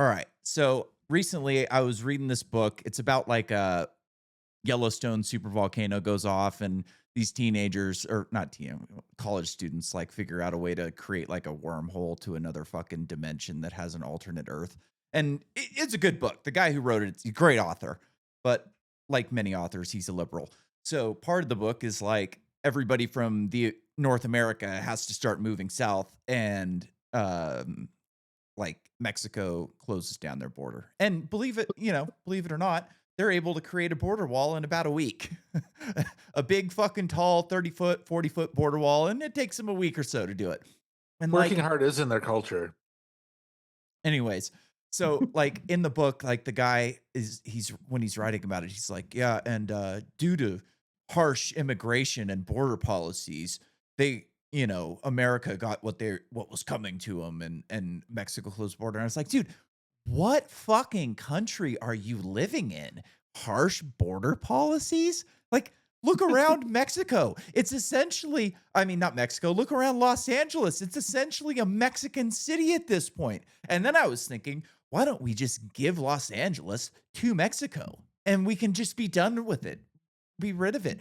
All right. So recently I was reading this book. It's about like a Yellowstone super volcano goes off and these teenagers or not college students like figure out a way to create like a wormhole to another fucking dimension that has an alternate Earth. And it's a good book. The guy who wrote it, he's a great author, but like many authors, he's a liberal. So part of the book is like everybody from the North America has to start moving south and like Mexico closes down their border. And believe it or not, they're able to create a border wall in about a week. A big fucking tall 30-foot, 40-foot border wall, and it takes them a week or so to do it. And Working like, hard is in their culture. anyways, so like in the book, like the guy he's when he's writing about it, he's like, yeah, and due to harsh immigration and border policies, they America got what was coming to them, and Mexico closed the border. And I was like, dude, what fucking country are you living in? Harsh border policies? Like, look around Mexico. It's essentially, I mean, not Mexico, look around Los Angeles. It's essentially a Mexican city at this point. And then I was thinking, why don't we just give Los Angeles to Mexico and we can just be done with it? Be rid of it.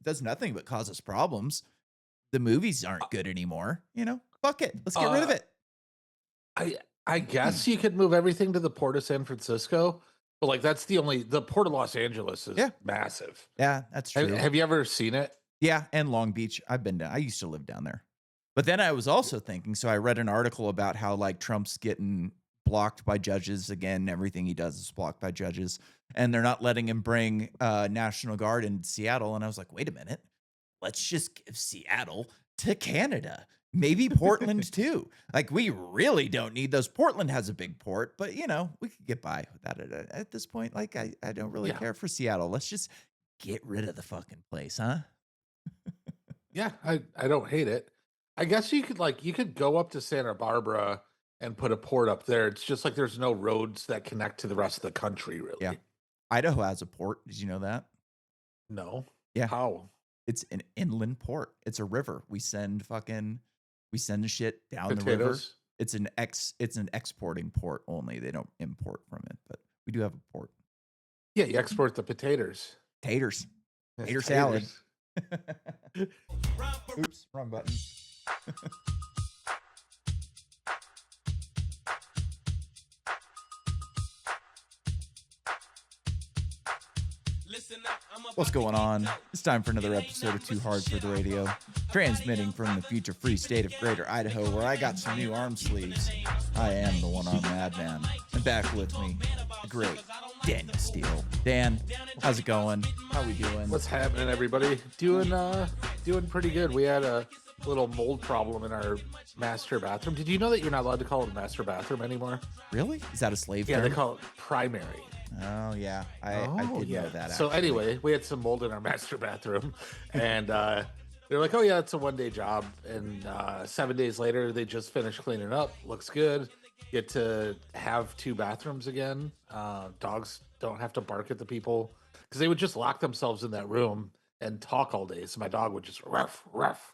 Does nothing but cause us problems. The movies aren't good anymore. Fuck it. Let's get rid of Uh, it. I I guess you could move everything to the Port of San Francisco, but like that's the Port of Los Angeles is Yeah. massive. Yeah, that's Have, true. have you ever seen it? Yeah, and Long Beach. I've been down. I used to live down there. But then I was also thinking, so I read an article about how like Trump's getting blocked by judges again. Everything he does is blocked by judges, and they're not letting him bring National Guard in Seattle. And I was like, wait a minute, let's just give Seattle to Canada. Maybe Portland too. Like we really don't need those. Portland has a big port, but we could get by without it at this point. Like I don't really Yeah. care for Seattle. Let's just get rid of the fucking place, huh? Yeah, I don't hate it. I guess you could go up to Santa Barbara and put a port up there. It's just like there's no roads that connect to the rest of the country, Yeah. really. Idaho has a port. Did you know that? No. Yeah. How? It's an inland port. It's a river. We send shit down the river. Potatoes? It's an exporting port only. They don't import from it, but we do have a port. Yeah, you export the potatoes. Taters. It's Tater salad. taters. Oops, wrong button. What's going on? It's time for another episode of Too Hard for the Radio, transmitting from the future free state of Greater Idaho, where I got some new arm sleeves. I am the one-armed madman, and back with me, the great Daniel Steele. Dan, how's it going? How we doing? What's happening, everybody? Doing pretty good. We had a little mold problem in our master bathroom. Did you know that you're not allowed to call it a master bathroom anymore? Really? Is that a slave Yeah, term? they call it primary. Oh yeah, I did know that. So Actually. anyway, we had some mold in our master bathroom, and they're like, "Oh yeah, it's a 1 day job." And 7 days later, they just finished cleaning up. Looks good. Get to have two bathrooms again. Dogs don't have to bark at the people because they would just lock themselves in that room and talk all day. So my dog would just ruff ruff,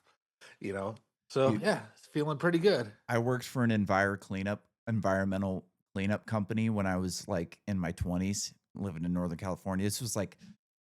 you know. So Dude, yeah, it's feeling pretty good. I worked for an environmental cleanup company when I was like in my 20s, living in Northern California. This was like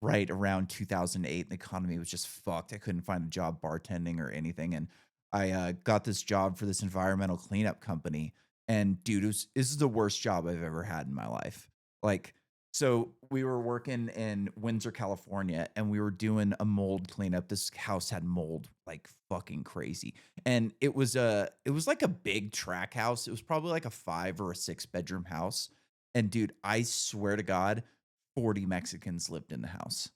right around 2008. The economy was just fucked. I couldn't find a job bartending or anything. And I got this job for this environmental cleanup company. And dude, this is the worst job I've ever had in my life. Like, so we were working in Windsor, California, and we were doing a mold cleanup. This house had mold like fucking crazy. And it was like a big track house. It was probably like a 5 or a 6 bedroom house. And dude, I swear to God, 40 Mexicans lived in the house.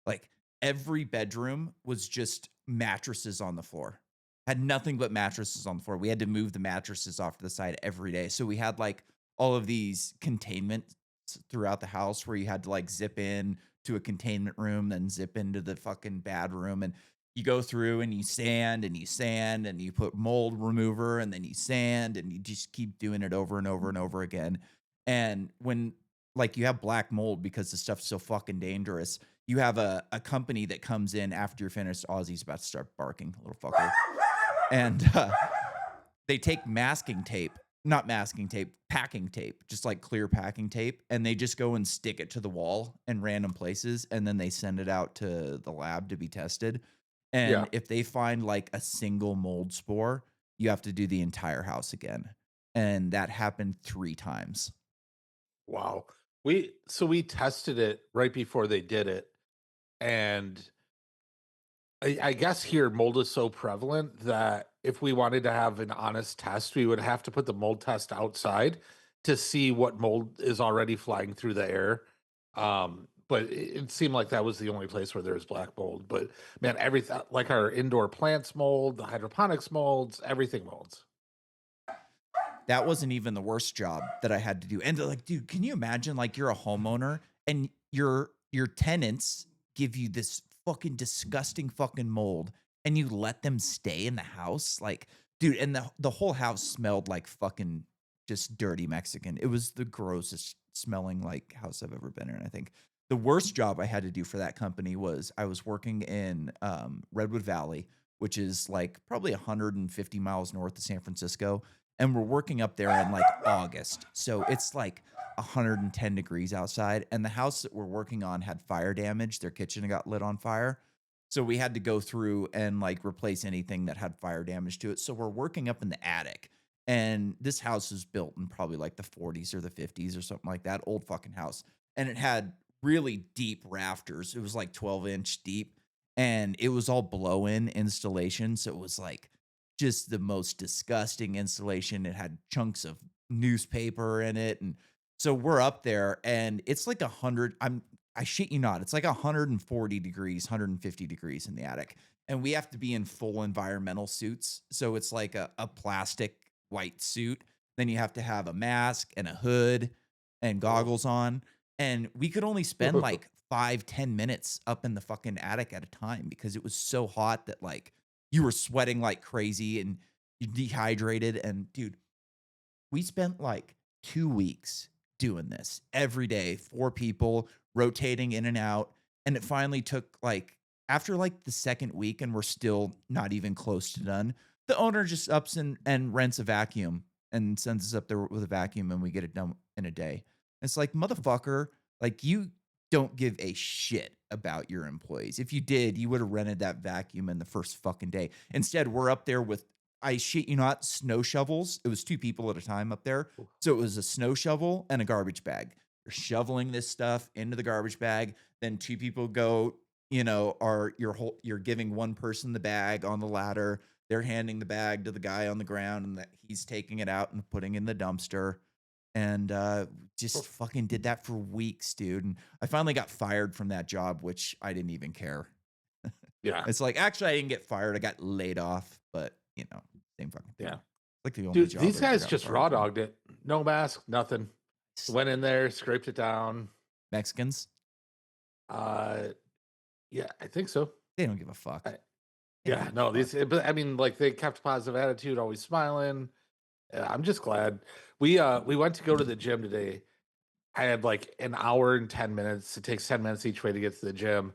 Like every bedroom was just mattresses on the floor. Had nothing but mattresses on the floor. We had to move the mattresses off to the side every day. So we had like all of these containment throughout the house where you had to like zip in to a containment room, then zip into the fucking bad room. And you go through and you sand and you sand and you put mold remover and then you sand and you just keep doing it over and over and over again. And when like you have black mold because the stuff's so fucking dangerous, you have a company that comes in after you're finished. Ozzy's about to start barking, little fucker. And they take masking tape not masking tape, packing tape, just like clear packing tape, and they just go and stick it to the wall in random places, and then they send it out to the lab to be tested. Yeah. And if they find like a single mold spore, you have to do the entire house again. And that happened 3 times. Wow. We tested it right before they did it, and I guess here mold is so prevalent that if we wanted to have an honest test, we would have to put the mold test outside to see what mold is already flying through the air. But it seemed like that was the only place where there was black mold. But man, everything like our indoor plants mold, the hydroponics molds, everything molds. That wasn't even the worst job that I had to do. And like, dude, can you imagine like you're a homeowner and your tenants give you this fucking disgusting fucking mold and you let them stay in the house? Like, dude, and the whole house smelled like fucking just dirty Mexican. It was the grossest smelling like house I've ever been in, I think. The worst job I had to do for that company was I was working in Redwood Valley, which is like probably 150 miles north of San Francisco, and we're working up there in like August. So it's like 110 degrees outside. And the house that we're working on had fire damage. Their kitchen got lit on fire. So we had to go through and like replace anything that had fire damage to it. So we're working up in the attic. And this house was built in probably like the 40s or the 50s or something like that. Old fucking house. And it had really deep rafters. It was like 12-inch deep. And it was all blow in installation. So it was like just the most disgusting installation. It had chunks of newspaper in it, and so we're up there, and it's like 100. I shit you not, it's like 140 degrees, 150 degrees in the attic, and we have to be in full environmental suits. So it's like a plastic white suit. Then you have to have a mask and a hood and Oh. goggles on, and we could only spend like 5-10 minutes up in the fucking attic at a time because it was so hot that like you were sweating like crazy and you dehydrated. And dude, we spent like 2 weeks doing this every day, 4 people rotating in and out, and it finally took, like after, like, the 2nd week and we're still not even close to done, the owner just ups and rents a vacuum and sends us up there with a vacuum, and we get it done in a day. It's like, "Motherfucker, like, you don't give a shit about your employees. If you did, you woulda rented that vacuum in the first fucking day." Instead, we're up there with, I shit you not, snow shovels. It was 2 people at a time up there. So it was a snow shovel and a garbage bag. You're shoveling this stuff into the garbage bag. Then 2 people go, are you're giving one person the bag on the ladder. They're handing the bag to the guy on the ground and that he's taking it out and putting in the dumpster. And just fucking did that for weeks, dude. And I finally got fired from that job, which I didn't even care. Yeah. It's like, actually, I didn't get fired. I got laid off, but same fucking thing. Yeah. Like the only Dude, job these I've ever guys gotten just fired raw from. dogged it. No mask, nothing. Went in there, scraped it down. Mexicans, Uh, yeah, I think so. they don't give a fuck. I, They don't yeah, give no, a fuck. but I mean, like they kept a positive attitude, always smiling. I'm just glad we went to go to the gym today. I had like an hour and 10 minutes. It takes 10 minutes each way to get to the gym,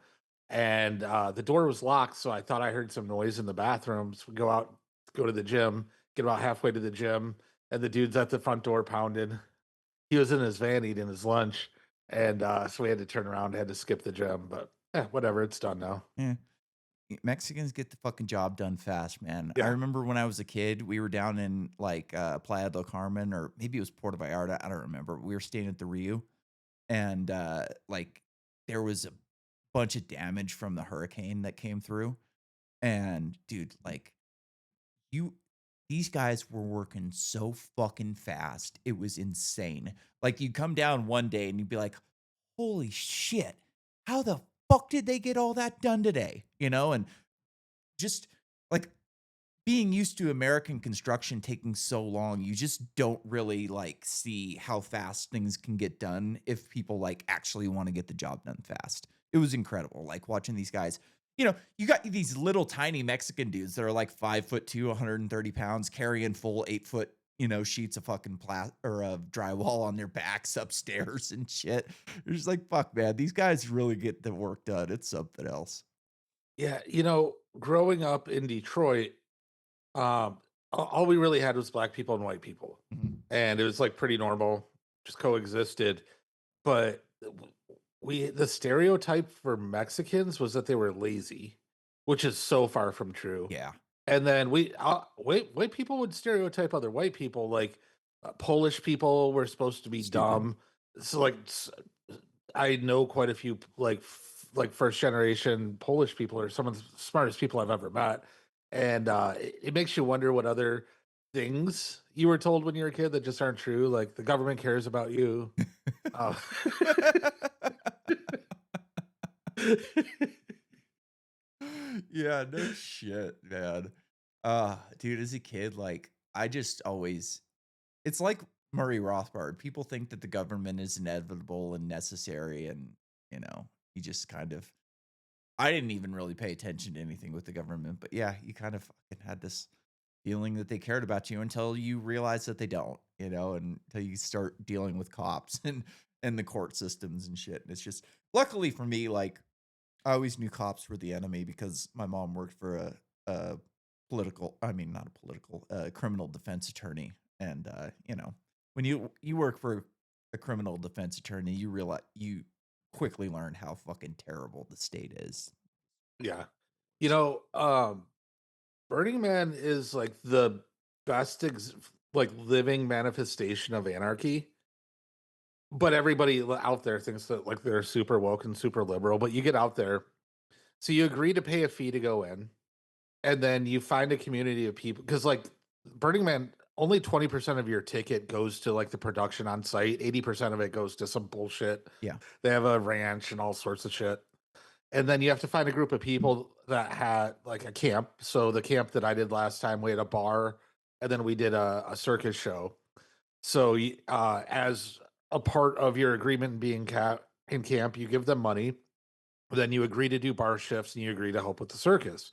and the door was locked. So I thought I heard some noise in the bathroom. So we go out, go to the gym, get about halfway to the gym, and the dude's at the front door pounding. He was in his van eating his lunch, and so we had to turn around, had to skip the gym. But whatever, it's done now. Yeah. Mexicans get the fucking job done fast, man. I Yeah. remember when I was a kid, we were down in like Playa del Carmen, or maybe it was Puerto Vallarta. I don't remember. We were staying at the Rio, and like there was a bunch of damage from the hurricane that came through. And dude, like you these guys were working so fucking fast. It was insane. Like you'd come down one day and you'd be like, "Holy shit. How the fuck did they get all that done today?" And just like being used to American construction taking so long, you just don't really like see how fast things can get done if people like actually want to get the job done fast. It was incredible, like watching these guys. You got these little tiny Mexican dudes that are like 5'2", 130 pounds, carrying full 8 foot, sheets of fucking or of drywall on their backs upstairs and shit. You're just like, fuck, man, these guys really get the work done. It's something else. Yeah, growing up in Detroit, all we really had was black people and white people. Mhm. and it was like pretty normal, just coexisted. But the stereotype for Mexicans was that they were lazy, which is so far from true. Yeah. And then white people would stereotype other white people, like Polish people were supposed to be Stupid. dumb. So like I know quite a few like first generation Polish people are some of the smartest people I've ever met. And it makes you wonder what other things you were told when you were a kid that just aren't true. Like the government cares about you. Uh, Yeah, no shit, man. Dude, as a kid, like I just always it's like Murray Rothbard. People think that the government is inevitable and necessary, and you know, you just kind of I didn't even really pay attention to anything with the government, but yeah, you kind of fucking had this feeling that they cared about you until you realize that they don't, you know, and until you start dealing with cops and the court systems and shit. And it's just luckily for me, like I always knew cops were the enemy because my mom worked for a political, I mean, not a political, criminal defense attorney. And, you know, when you work for a criminal defense attorney, you realize you quickly learn how fucking terrible the state is. yeah. You know, Burning Man is like the best like living manifestation of anarchy. But everybody out there thinks that like they're super woke and super liberal. But you get out there, so you agree to pay a fee to go in, and then you find a community of people because like Burning Man, only 20% of your ticket goes to like the production on site. 80% of it goes to some bullshit. Yeah. They have a ranch and all sorts of shit. And then you have to find a group of people that had like a camp. So the camp that I did last time, we had a bar, and then we did a circus show. So as a part of your agreement being in camp, you give them money. Then you agree to do bar shifts and you agree to help with the circus.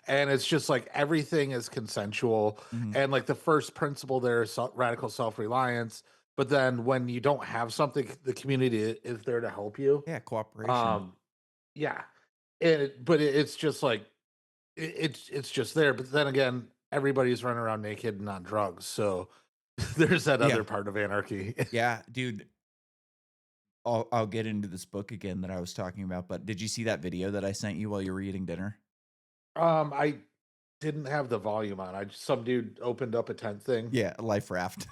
And it's just like everything is consensual. Mhm. And like the first principle there is radical self reliance. But then when you don't have something, the community is there to help you. Yeah. Cooperation. Um, yeah, it's just like it's just there. But then again, everybody's running around naked and on drugs, so there's that Yeah. other part of anarchy. Yeah. Dude, I'll get into this book again that I was talking about, but did you see that video that I sent you while you were eating dinner? I didn't have the volume on. Some dude opened up a tent thing, Yeah, a life raft.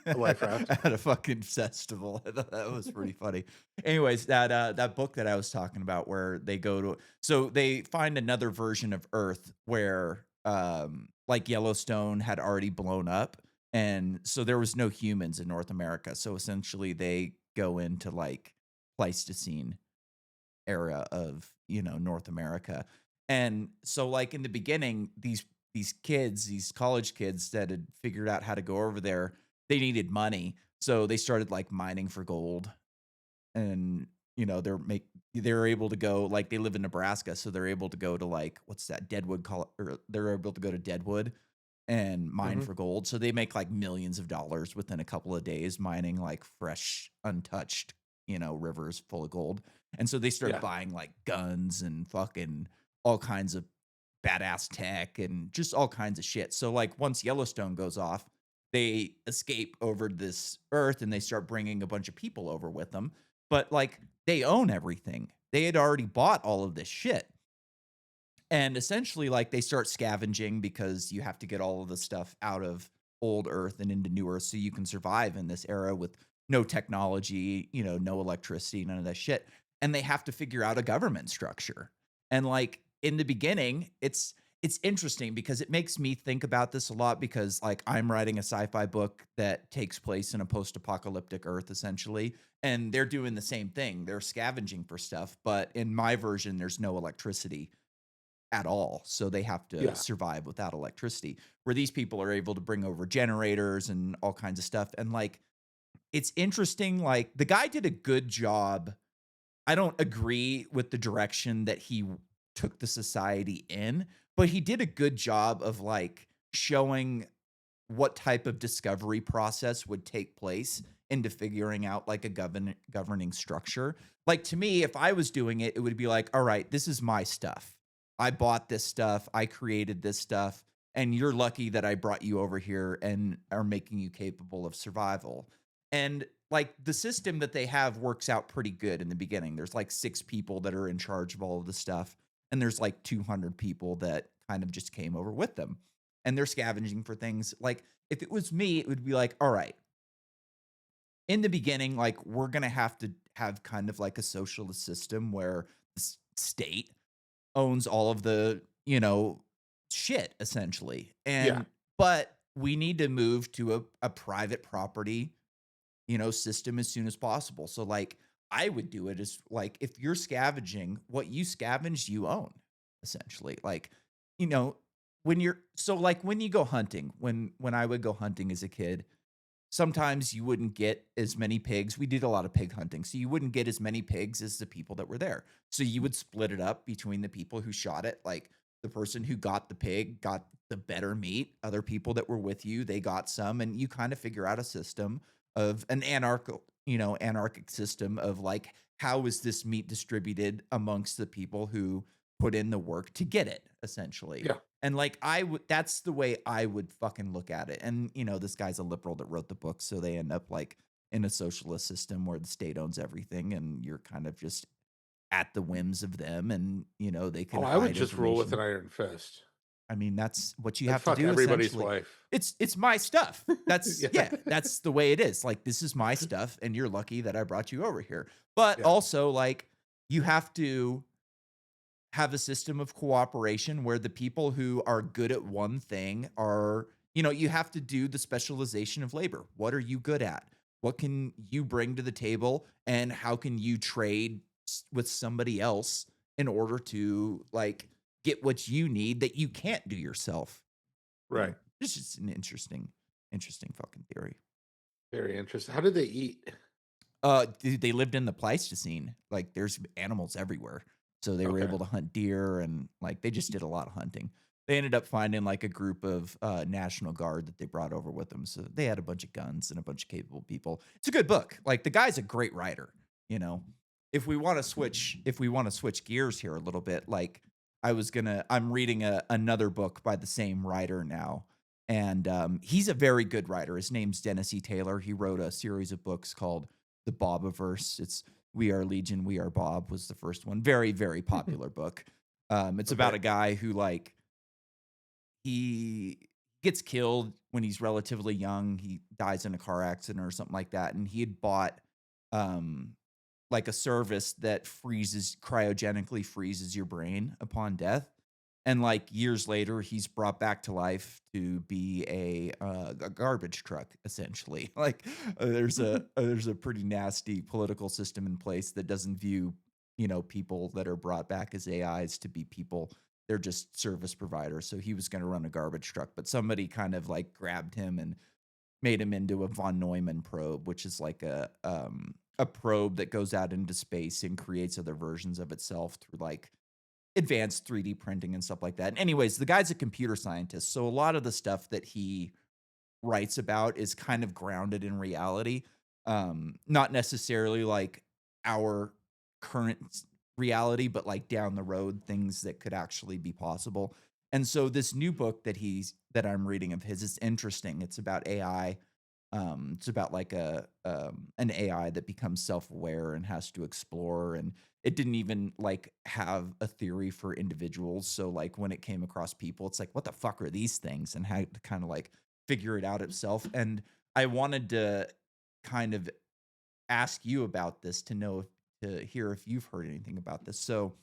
a life raft. At a fucking festival. I thought that was pretty funny. Anyways, that book that I was talking about where they go to so they find another version of Earth where like Yellowstone had already blown up and so there was no humans in North America. So essentially they go into like Pleistocene era of, you know, North America. And so like in the beginning, these kids, these college kids that had figured out how to go over there, they needed money. So they started like mining for gold and you know, they're able to go like they live in Nebraska, so they're able to go to like what's that Deadwood call or they're able to go to Deadwood and mine Hmm. for gold. So they make like millions of dollars within a couple of days mining like fresh, untouched, you know, rivers full of gold. And so they start Yeah, buying like guns and fucking all kinds of badass tech and just all kinds of shit. So like once Yellowstone goes off, they escape over this earth and they start bringing a bunch of people over with them. But like they own everything. They had already bought all of this shit. And essentially, like they start scavenging because you have to get all of the stuff out of old Earth and into new Earth so you can survive in this era with no technology, you know, no electricity, none of that shit. And they have to figure out a government structure. And like in the beginning, it's interesting because it makes me think about this a lot because like I'm writing a sci-fi book that takes place in a post-apocalyptic Earth essentially, and they're doing the same thing. They're scavenging for stuff, but in my version there's no electricity at all. So they have to yeah. survive without electricity. Where these people are able to bring over generators and all kinds of stuff. And like, it's interesting. Like, the guy did a good job. I don't agree with the direction that he took the society in, but he did a good job of like showing what type of discovery process would take place into figuring out like a governing structure. Like to me, if I was doing it, it would be like, all right, this is my stuff. I bought this stuff. I created this stuff. and you're lucky that I brought you over here and are making you capable of survival. And like the system that they have works out pretty good in the beginning. There's like 6 people that are in charge of all of the stuff, and there's like 200 people that kind of just came over with them. And they're scavenging for things. Like if it was me, it would be like, all right, in the beginning, like we're gonna have to have kind of like a socialist system where the state owns all of the, shit essentially. Yeah. But we need to move to a private property, system as soon as possible. So like I would do it as like if you're scavenging, what you scavenge, you own essentially. Like, you know, when you're so like when you go hunting, when I would go hunting as a kid, sometimes you wouldn't get as many pigs. We did a lot of pig hunting, so you wouldn't get as many pigs as the people that were there. So you would split it up between the people who shot it. Like the person who got the pig got the better meat. Other people that were with you, they got some, and you kind of figure out a system of an anarchic system of like how is this meat distributed amongst the people who put in the work to get it, essentially. Yeah. And, like, I would that's the way I would fucking look at it, and, this guy's a liberal that wrote the book, so they end up, like, in a socialist system where the state owns everything, and you're kind of just at the whims of them, and, they can Oh, I would hide just rule with an information. iron fist. I mean, that's what you I'd have to fuck do, everybody's essentially. wife. It's my stuff. That's Yeah. yeah, that's the way it is, like, this is my stuff, and you're lucky that I brought you over here. But, Yeah. also, like, you have to have a system of cooperation where the people who are good at one thing are, you have to do the specialization of labor. What are you good at? What can you bring to the table? And how can you trade with somebody else in order to like get what you need that you can't do yourself? Right. This is an interesting fucking theory. Very interesting. How did they eat? Dude, they lived in the Pleistocene. Like, there's animals everywhere. So they were Okay. able to hunt deer and, like, they just did a lot of hunting. They ended up finding, like, a group of, National Guard that they brought over with them, so they had a bunch of guns and a bunch of capable people. It's a good book. Like, the guy's a great writer, you know? If we wanna switch gears here a little bit, like, I'm reading another book by the same writer now, and, he's a very good writer. His name's Dennis E. Taylor. He wrote a series of books called the Bobiverse. It's We Are Legion, We Are Bob was the first one. Very, very popular book. It's about Okay. a guy who like he gets killed when he's relatively young. He dies in a car accident or something like that. And he had bought um like a service that cryogenically freezes your brain upon death. And like years later, he's brought back to life to be a garbage truck, essentially. Like there's a pretty nasty political system in place that doesn't view people that are brought back as AIs to be people. They're just service providers. So he was going to run a garbage truck, but somebody kind of like grabbed him and made him into a von Neumann probe, which is like a probe that goes out into space and creates other versions of itself through like advanced 3D printing and stuff like that. And anyways, the guy's a computer scientist, so a lot of the stuff that he writes about is kind of grounded in reality. Not necessarily like our current reality, but like down the road, things that could actually be possible. And so this new book that I'm reading of his is interesting. It's about AI. It's about like an AI that becomes self-aware and has to explore. And it didn't even like have a theory for individuals. So like when it came across people, it's like, what the fuck are these things? And had to kind of like figure it out itself. And I wanted to kind of ask you about this to know to hear if you've heard anything about this. So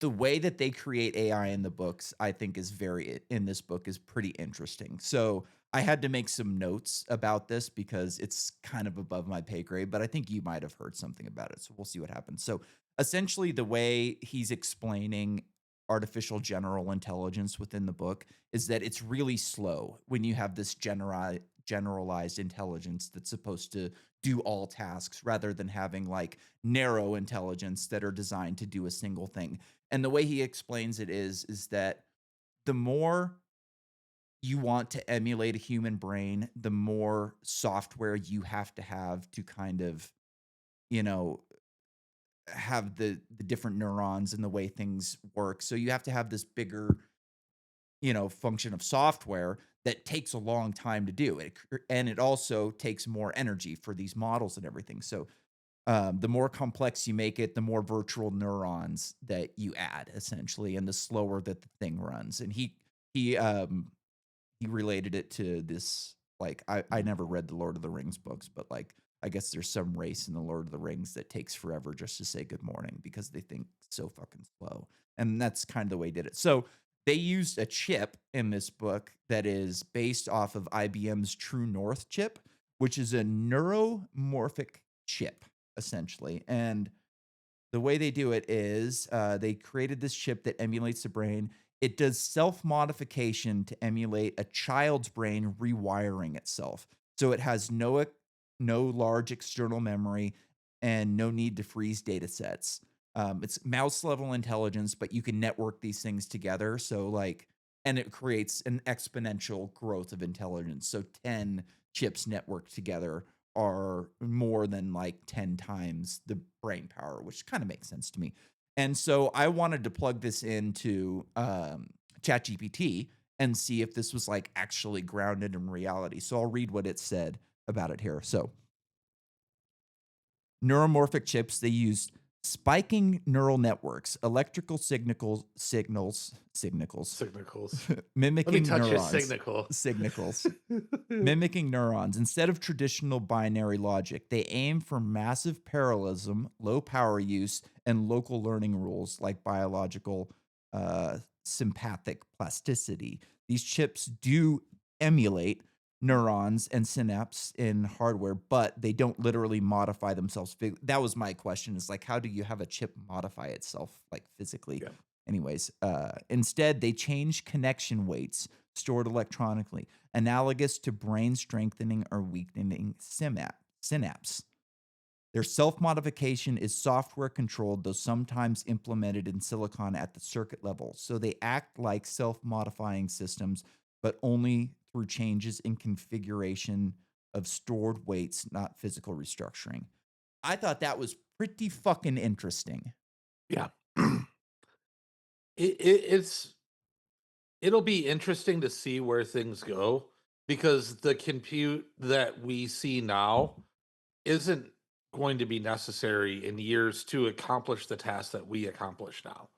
the way that they create AI in the books, I think is very in this book is pretty interesting. So I had to make some notes about this because it's kind of above my pay grade, but I think you might have heard something about it. So we'll see what happens. So essentially, the way he's explaining artificial general intelligence within the book is that it's really slow when you have this generalized intelligence that's supposed to do all tasks rather than having like narrow intelligence that are designed to do a single thing. And the way he explains it is that the more you want to emulate a human brain, the more software you have to kind of, you know, have the different neurons and the way things work. So you have to have this bigger function of software that takes a long time to do. And it also takes more energy for these models and everything. So the more complex you make it, the more virtual neurons that you add, essentially, and the slower that the thing runs. And he related it to this, like, I never read the Lord of the Rings books, but, like, I guess there's some race in the Lord of the Rings that takes forever just to say good morning because they think so fucking slow, and that's kind of the way he did it. So, they used a chip in this book that is based off of IBM's True North chip, which is a neuromorphic chip, essentially, and the way they do it is, they created this chip that emulates the brain. It does self-modification to emulate a child's brain rewiring itself. So it has no large external memory and no need to freeze data sets. It's mouse level intelligence, but you can network these things together. So like, and it creates an exponential growth of intelligence. So 10 chips networked together are more than like 10 times the brain power, which kind of makes sense to me. And so I wanted to plug this into ChatGPT and see if this was like actually grounded in reality. So I'll read what it said about it here. So neuromorphic chips, they use spiking neural networks, electrical signals, Signals. Let me mimicking touch your neurons, signacle. signals, mimicking neurons. Instead of traditional binary logic, they aim for massive parallelism, low power use, and local learning rules like biological sympathetic plasticity. These chips do emulate neurons and synapse in hardware, but they don't literally modify themselves. That was my question, is like, how do you have a chip modify itself like physically? Yeah. Anyways, instead, they change connection weights stored electronically, analogous to brain strengthening or weakening synapse. Their self modification is software controlled, though sometimes implemented in silicon at the circuit level. So they act like self modifying systems, but only through changes in configuration of stored weights, not physical restructuring. I thought that was pretty fucking interesting. Yeah. It's it'll be interesting to see where things go because the compute that we see now isn't going to be necessary in years to accomplish the task that we accomplish now.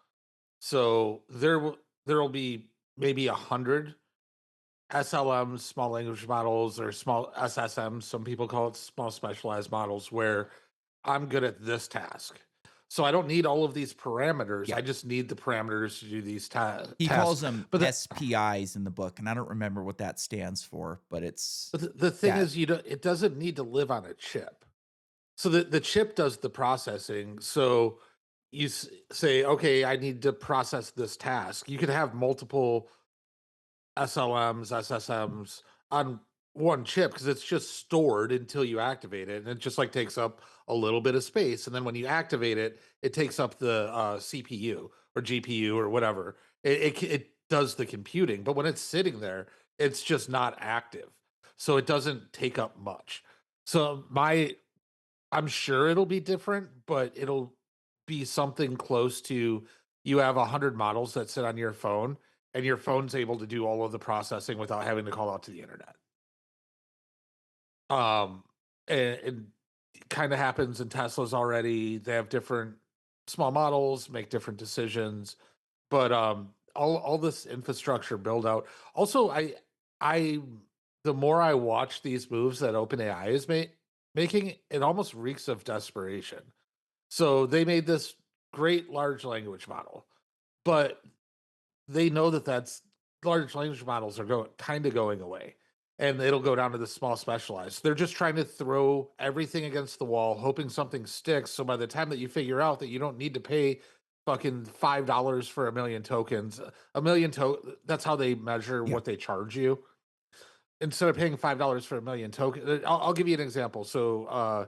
So there will be maybe 100 SLMs, small language models, or small SSMs. Some people call it small specialized models, where I'm good at this task. So I don't need all of these parameters. I Yep. just need the parameters to do these He calls tasks. them But SPIs in the book, and I don't remember what that stands for, but it's the thing that. is, it doesn't need to live on a chip. So the chip does the processing. So say, okay, I need to process this task. You could have multiple SLMs, SSMs on one chip because it's just stored until you activate it, and it just like takes up a little bit of space. And then when you activate it, it takes up the CPU or GPU or whatever. It does the computing, but when it's sitting there, it's just not active, so it doesn't take up much. So I'm sure it'll be different, but it'll be something close to you have 100 models that sit on your phone, and your phone's able to do all of the processing without having to call out to the internet. Um, and it kind of happens in Teslas already. They have different small models, make different decisions, but all this infrastructure build out. Also, I the more I watch these moves that OpenAI is making, it almost reeks of desperation. So they made this great large language model, but they know that that's large language models are going kind of going away, and it'll go down to the small specialized. They're just trying to throw everything against the wall, hoping something sticks. So by the time that you figure out that you don't need to pay fucking $5 for a million tokens, that's how they measure Yeah. what they charge you. Instead of paying $5 for a million tokens, I'll give you an example. So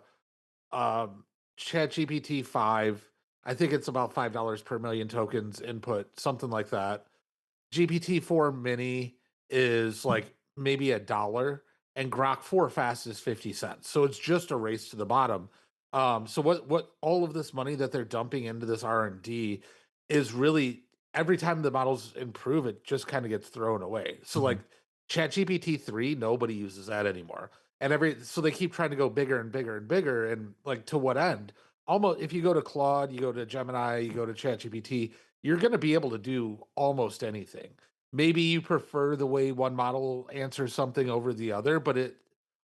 Chat GPT 5, I think it's about $5 per million tokens input, something like that. GPT-4 Mini is like maybe $1, and Grok 4 Fast is 50 cents. So it's just a race to the bottom. So what all of this money that they're dumping into this R&D is really every time the models improve, it just kind of gets thrown away. So Mhm. like ChatGPT 3, nobody uses that anymore. And so they keep trying to go bigger and bigger and bigger. And like to what end? Almost if you go to Claude, you go to Gemini, you go to ChatGPT, you're gonna be able to do almost anything. Maybe you prefer the way one model answers something over the other, but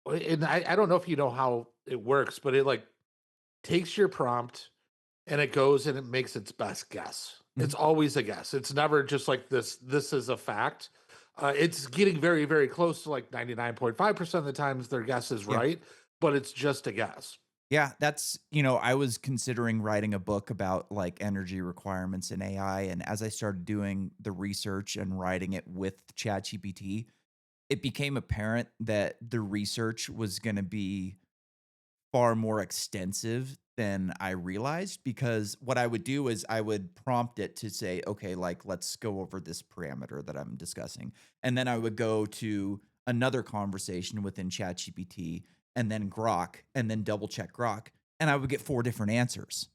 I don't know if you know how it works, but it like takes your prompt and it goes and it makes its best guess. It's Mhm. always a guess. It's never just like this is a fact. It's getting very, very close to like 99.5% of the times their guess is Yeah. right, but it's just a guess. Yeah, that's I was considering writing a book about, like, energy requirements in AI, and as I started doing the research and writing it with ChatGPT, it became apparent that the research was gonna be far more extensive than I realized because what I would do is I would prompt it to say, okay, like, let's go over this parameter that I'm discussing. And then I would go to another conversation within ChatGPT and then Grok and then double check Grok. And I would get four different answers.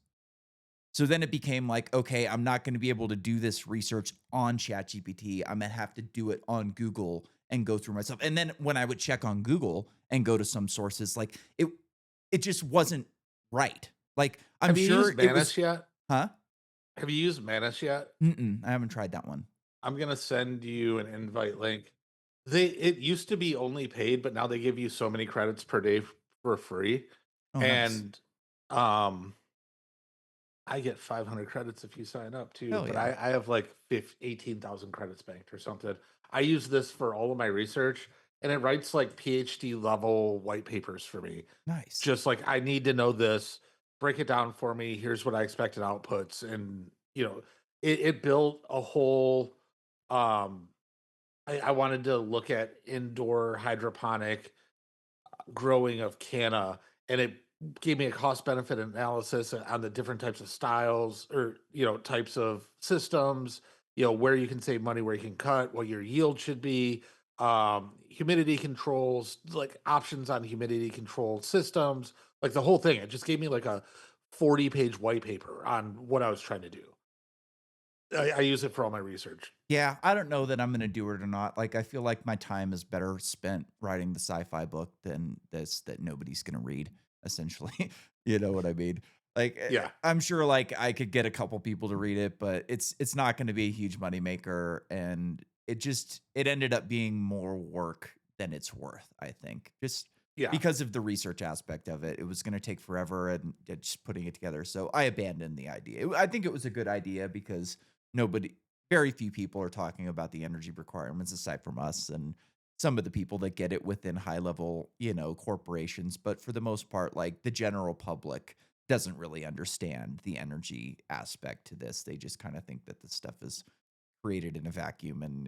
So then it became like, okay, I'm not going to be able to do this research on ChatGPT. I'm going to have to do it on Google and go through myself. And then when I would check on Google and go to some sources, like it just wasn't right. Like I'm Have you used sure it Manus was, yet? huh? Have you used Manus yet? Mm-mm, I haven't tried that one. I'm gonna send you an invite link. It used to be only paid, but now they give you so many credits per day for free. Oh, nice. And um I get 500 credits if you sign up too, Hell but yeah. I have like 18,000 credits banked or something. I use this for all of my research and it writes like PhD level white papers for me. Nice. Just like I need to know this, break it down for me. Here's what I expected outputs. And it built a whole I wanted to look at indoor hydroponic growing of canna, and it gave me a cost benefit analysis on the different types of styles or types of systems, where you can save money, where you can cut, what your yield should be, humidity controls, like options on humidity control systems, like the whole thing. It just gave me like a 40-page white paper on what I was trying to do. I use it for all my research. Yeah, I don't know that I'm gonna do it or not. Like, I feel like my time is better spent writing the sci-fi book than this that nobody's gonna read, essentially. You know what I mean? Like, Yeah. I'm sure, like, I could get a couple people to read it, but it's not gonna be a huge moneymaker, and it ended up being more work than it's worth, I think. Just Yeah. because of the research aspect of it. It was gonna take forever and just putting it together, so I abandoned the idea. I think it was a good idea because nobody very few people are talking about the energy requirements aside from us and some of the people that get it within high level, corporations. But for the most part, like the general public doesn't really understand the energy aspect to this. They just kind of think that this stuff is created in a vacuum and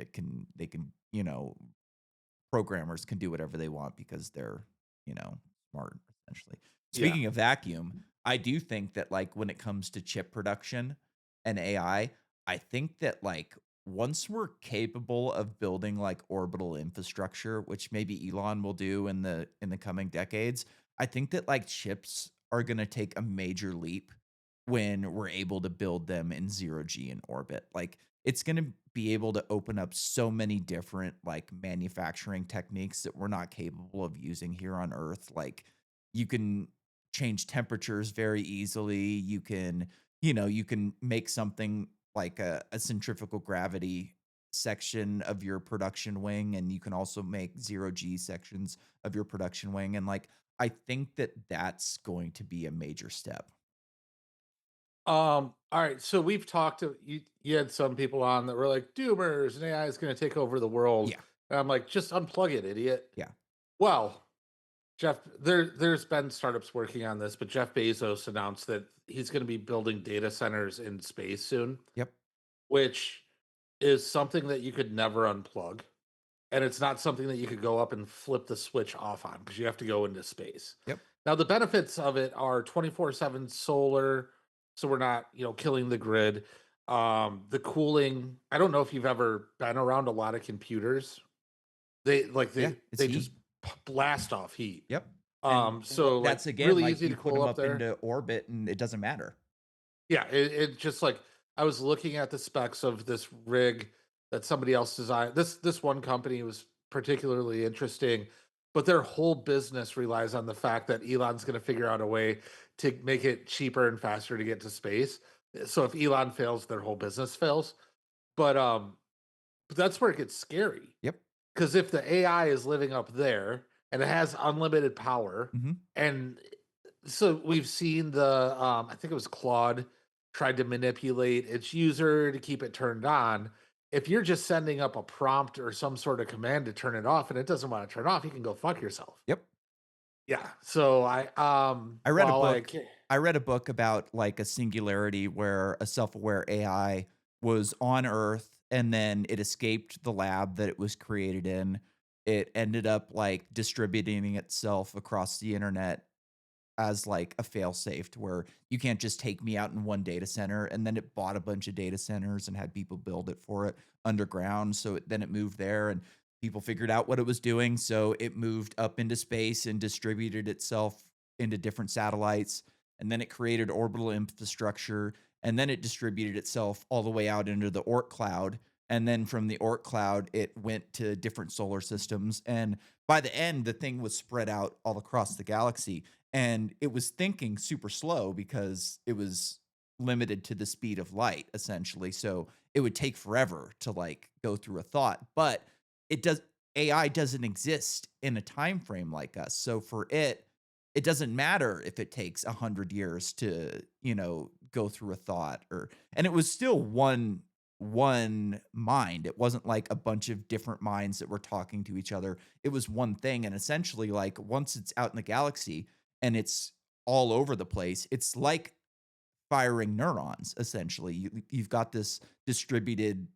they can, programmers can do whatever they want because they're, smart essentially. Yeah. Speaking of vacuum, I do think that like when it comes to chip production and I think that like once we're capable of building like orbital infrastructure, which maybe Elon will do in the coming decades, I think that like chips are going to take a major leap when we're able to build them in zero G in orbit. Like it's going to be able to open up so many different like manufacturing techniques that we're not capable of using here on Earth. Like you can change temperatures very easily. You can make something like a centrifugal gravity section of your production wing, and you can also make zero G sections of your production wing. And like, I think that that's going to be a major step. All right. So we've talked to you. You had some people on that were like, "Doomers and AI is going to take over the world." Yeah. And I'm like, "Just unplug it, idiot." Yeah. Well, there's been startups working on this, but Jeff Bezos announced that he's going to be building data centers in space soon, Yep. which is something that you could never unplug, and it's not something that you could go up and flip the switch off on because you have to go into space. Yep. Now, the benefits of it are 24/7 solar, so we're not, killing the grid. The cooling, I don't know if you've ever been around a lot of computers. They like Yeah. It's they just heat. blast off heat. Yep. And So like that's again, really like easy you to put cool them up up there. into orbit and it doesn't matter. Yeah, it just like I was looking at the specs of this rig that somebody else designed. This one company was particularly interesting, but their whole business relies on the fact that Elon's going to figure out a way to make it cheaper and faster to get to space. So if Elon fails, their whole business fails. But but that's where it gets scary. Yep. Because if the AI is living up there and it has unlimited power, Mhm. and so we've seen the I think it was Claude tried to manipulate its user to keep it turned on. If you're just sending up a prompt or some sort of command to turn it off and it doesn't want to turn off, you can go fuck yourself. Yep. Yeah. So I I read a while book I read a book about, like, a singularity where a self-aware AI was on Earth, and then it escaped the lab that it was created in. It ended up, like, distributing itself across the internet as like a fail-safe to where you can't just take me out in one data center, and then it bought a bunch of data centers and had people build it for it underground, so then it moved there and people figured out what it was doing, so it moved up into space and distributed itself into different satellites, and then it created orbital infrastructure, and then it distributed itself all the way out into the Oort cloud, and then from the Oort cloud, it went to different solar systems, and by the end, the thing was spread out all across the galaxy, and it was thinking super slow because it was limited to the speed of light essentially, so it would take forever to like go through a thought, but it does AI doesn't exist in a time frame like us, so for it doesn't matter if it takes 100 years to go through a thought, or and it was still one mind. It wasn't like a bunch of different minds that were talking to each other. It was one thing, and essentially like once it's out in the galaxy and it's all over the place. It's like firing neurons essentially. You've got this distributed,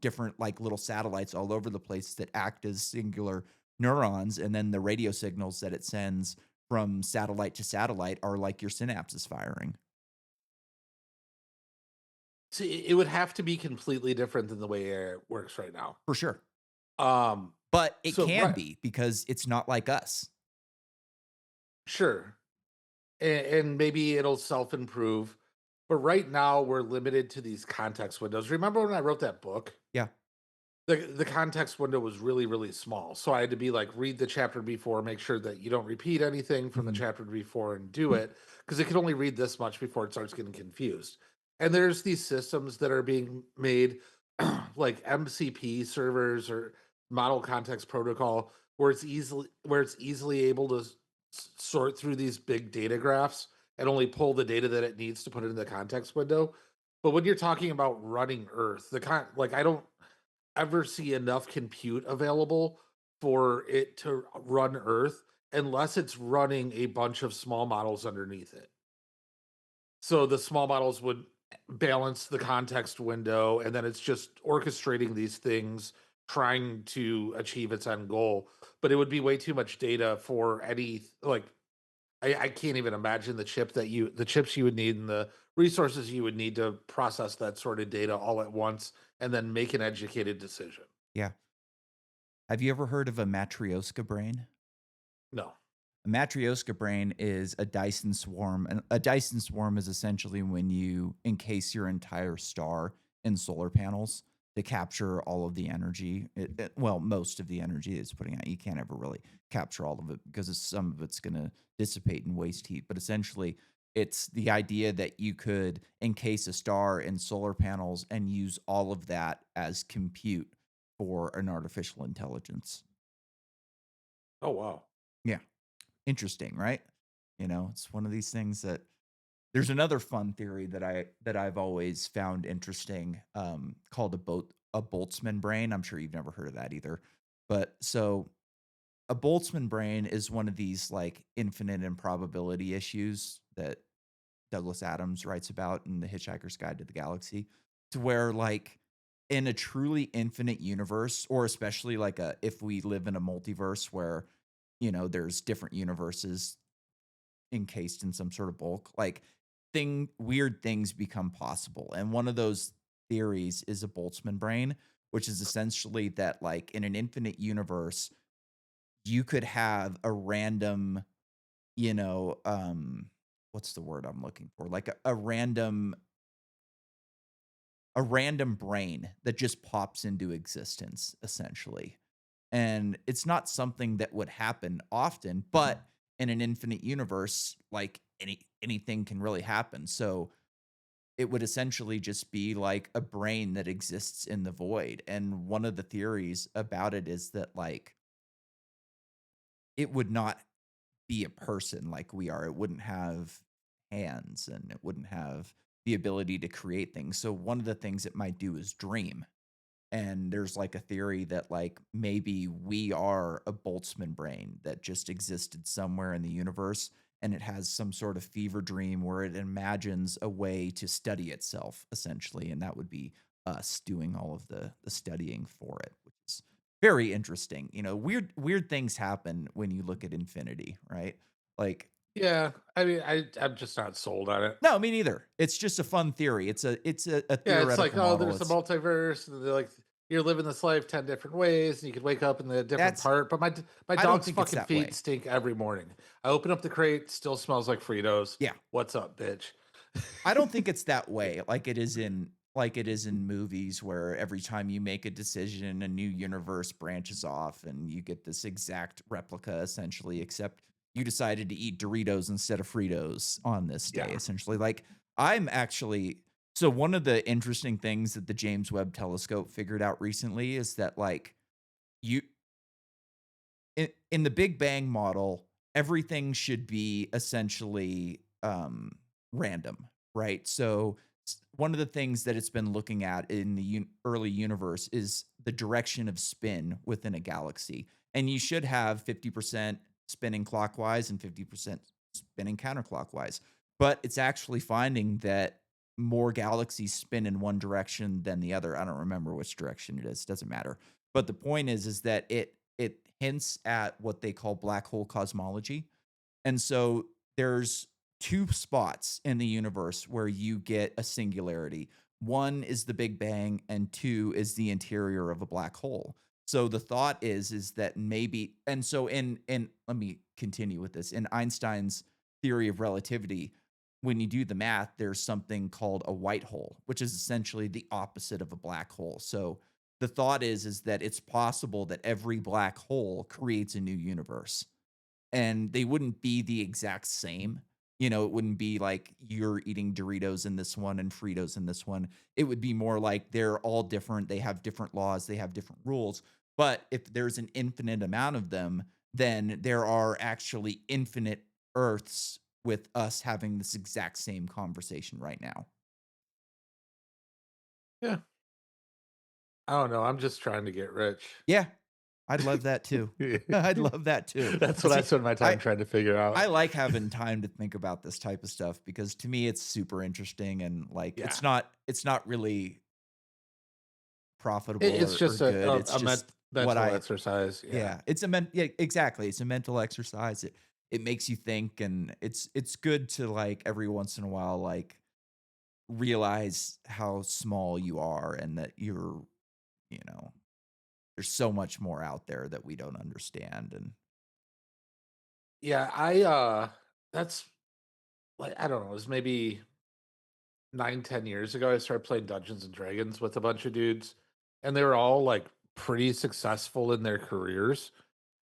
different like little satellites all over the place that act as singular neurons, and then the radio signals that it sends from satellite to satellite are like your synapses firing. see it would have to be completely different than the way it works right now. For sure. Um But it so can right, be because it's not like us. sure. And maybe it'll self-improve. But right now we're limited to these context windows. Remember when I wrote that book? Yeah. The context window was really, really small. So I had to be like, read the chapter before, make sure that you don't repeat anything from the Mhm. chapter before and do it. Because it can only read this much before it starts getting confused. And there's these systems that are being made, like MCP servers or model context protocol, where it's easily able to sort through these big data graphs and only pull the data that it needs to put it in the context window. But when you're talking about running Earth, like I don't ever see enough compute available for it to run Earth unless it's running a bunch of small models underneath it. So the small models would balance the context window, and then it's just orchestrating these things, trying to achieve its end goal. But it would be way too much data for any like I can't even imagine the chips you would need and the resources you would need to process that sort of data all at once and then make an educated decision. Yeah. Have you ever heard of a Matryoshka brain? No. A Matryoshka brain is a Dyson swarm, and a Dyson swarm is essentially when you encase your entire star in solar panels to capture all of the energy. Well, most of the energy it's putting out. You can't ever really capture all of it because some of it's going to dissipate and waste heat. But essentially, it's the idea that you could encase a star in solar panels and use all of that as compute for an artificial intelligence. Oh, wow. Yeah. Interesting, right? It's one of these things that there's another fun theory that I've always found interesting, called a Boltzmann brain. I'm sure you've never heard of that either. But so a Boltzmann brain is one of these like infinite improbability issues that Douglas Adams writes about in The Hitchhiker's Guide to the Galaxy, to where like in a truly infinite universe, or especially like a if we live in a multiverse where there's different universes encased in some sort of bulk, like weird things become possible. And one of those theories is a Boltzmann brain, which is essentially that like in an infinite universe, you could have a random, what's the word I'm looking for? Like a random a random brain that just pops into existence, essentially. And it's not something that would happen often, but in an infinite universe, like anything can really happen. So it would essentially just be like a brain that exists in the void. And one of the theories about it is that like it would not be a person like we are. It wouldn't have hands and it wouldn't have the ability to create things. So one of the things it might do is dream. And there's like a theory that like maybe we are a Boltzmann brain that just existed somewhere in the universe and it has some sort of fever dream where it imagines a way to study itself essentially, and that would be us doing all of the studying for it, which is very interesting. You know, weird things happen when you look at infinity, right? Like Yeah, I mean, I'm just not sold on it. no, me neither. It's just a fun theory. It's a Yeah, it's like, theoretical oh, model. there's the It's multiverse, and they're like, you're living this life 10 different ways, and you could wake up in a different that's part. But my I don't dog's think it's fucking that feet way. stink every morning. I open up the crate, still smells like Fritos. Yeah. What's up, bitch? I don't think it's that way like it is in movies where every time you make a decision, a new universe branches off and you get this exact replica essentially, except you decided to eat Doritos instead of Fritos on this day, Yeah. essentially. Like I'm actually so one of the interesting things that the James Webb Telescope figured out recently is that like you in the Big Bang model, everything should be essentially random, right? So one of the things that it's been looking at in the early universe is the direction of spin within a galaxy, and you should have 50% spinning clockwise and 50% spinning counterclockwise. But it's actually finding that more galaxies spin in one direction than the other. I don't remember which direction it is. Doesn't matter. But the point is that it hints at what they call black hole cosmology. And so there's two spots in the universe where you get a singularity. One is the Big Bang and two is the interior of a black hole. So the thought is that maybe and so in let me continue with this. In Einstein's theory of relativity, when you do the math, there's something called a white hole, which is essentially the opposite of a black hole. So the thought is that it's possible that every black hole creates a new universe and they wouldn't be the exact same. You know, it wouldn't be like you're eating Doritos in this one and Fritos in this one. It would be more like they're all different. They have different laws, they have different rules. But if there's an infinite amount of them, then there are actually infinite Earths with us having this exact same conversation right now. Yeah. I don't know. I'm just trying to get rich. Yeah, I'd love that too. I'd love that too. That's But what I see, spend my time I trying to figure I out. like having time to think about this type of stuff because to me it's super interesting and like Yeah. it's not really profitable It's or just good. It's a just what mental I exercise. Yeah. yeah, yeah, exactly. It's a mental exercise. It makes you think and it's good to like every once in a while like realize how small you are and that you're, you know, there's so much more out there that we don't understand and Yeah. That's like, I don't know, it was maybe 9, 10 years ago. I started playing Dungeons and Dragons with a bunch of dudes, and they were all like pretty successful in their careers.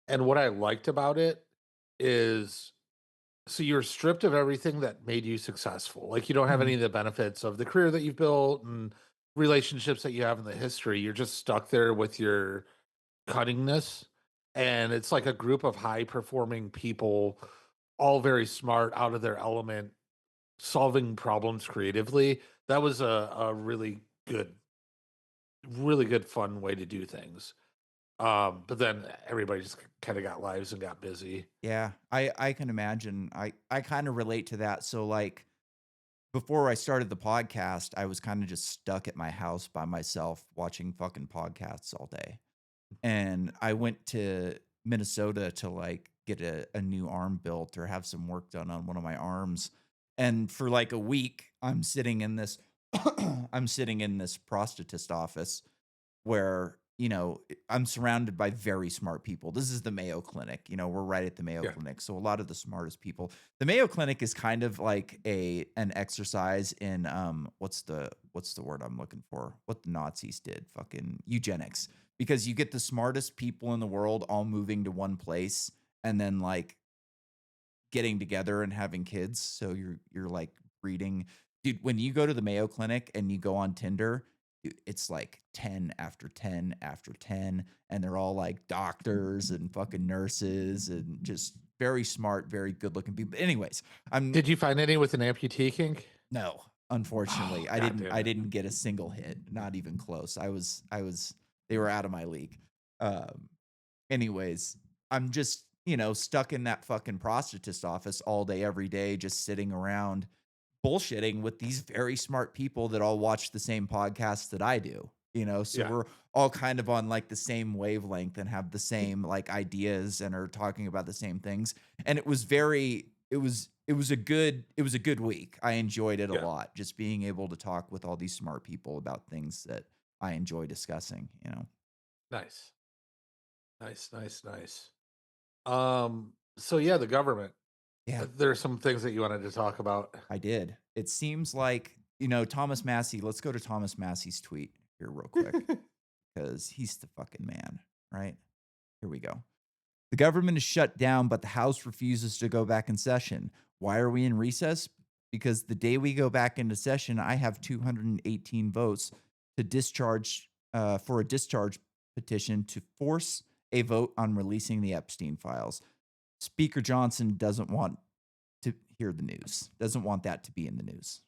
And what I liked about it is so you're stripped of everything that made you successful. Like you don't have any Mhm. of the benefits of the career that you've built and relationships that you have in the history. You're just stuck there with your cunningness. And it's like a group of high performing people, all very smart, out of their element, solving problems creatively. That was a really good, fun way to do things. But then everybody just kind of got lives and got busy. Yeah, I can imagine. I kind of relate to that. So like before I started the podcast, I was kind of just stuck at my house by myself watching fucking podcasts all day. And I went to Minnesota to like get a new arm built or have some work done on one of my arms. And for like a week, I'm sitting in this I'm sitting in this prosthetist office where I'm surrounded by very smart people. This is the Mayo Clinic. We're right at the Mayo Yeah. Clinic. So a lot of the smartest people. The Mayo Clinic is kind of like an exercise in what's the word I'm looking for? What the Nazis did, fucking eugenics. Because you get the smartest people in the world all moving to one place and then like getting together and having kids. So you're like breeding. Dude, when you go to the Mayo Clinic and you go on Tinder, it's like 10 after 10 after 10, and they're all like doctors and fucking nurses and just very smart, very good looking people. Anyways, I'm Did you find any with an amputee kink? no, Oh, unfortunately, I god didn't damn I it. didn't get a single hit, not even close. I was they were out of my league. Um Anyways, I'm just, stuck in that fucking prosthetist office all day, every day, just sitting around bullshitting with these very smart people that all watch the same podcasts that I do. So Yeah. we're all kind of on like the same wavelength and have the same like ideas and are talking about the same things. And it was a good week. I enjoyed it a Yeah. lot, just being able to talk with all these smart people about things that I enjoy discussing. Nice. Nice, nice, nice. So yeah, the government. Yeah. There are some things that you wanted to talk about. I did. It seems like, Thomas Massey. Let's go to Thomas Massey's tweet here real quick because he's the fucking man, right? Here we go. The government is shut down, but the House refuses to go back in session. Why are we in recess? Because the day we go back into session, I have 218 votes to discharge for a discharge petition to force a vote on releasing the Epstein files. Speaker Johnson doesn't want to hear the news, doesn't want that to be in the news.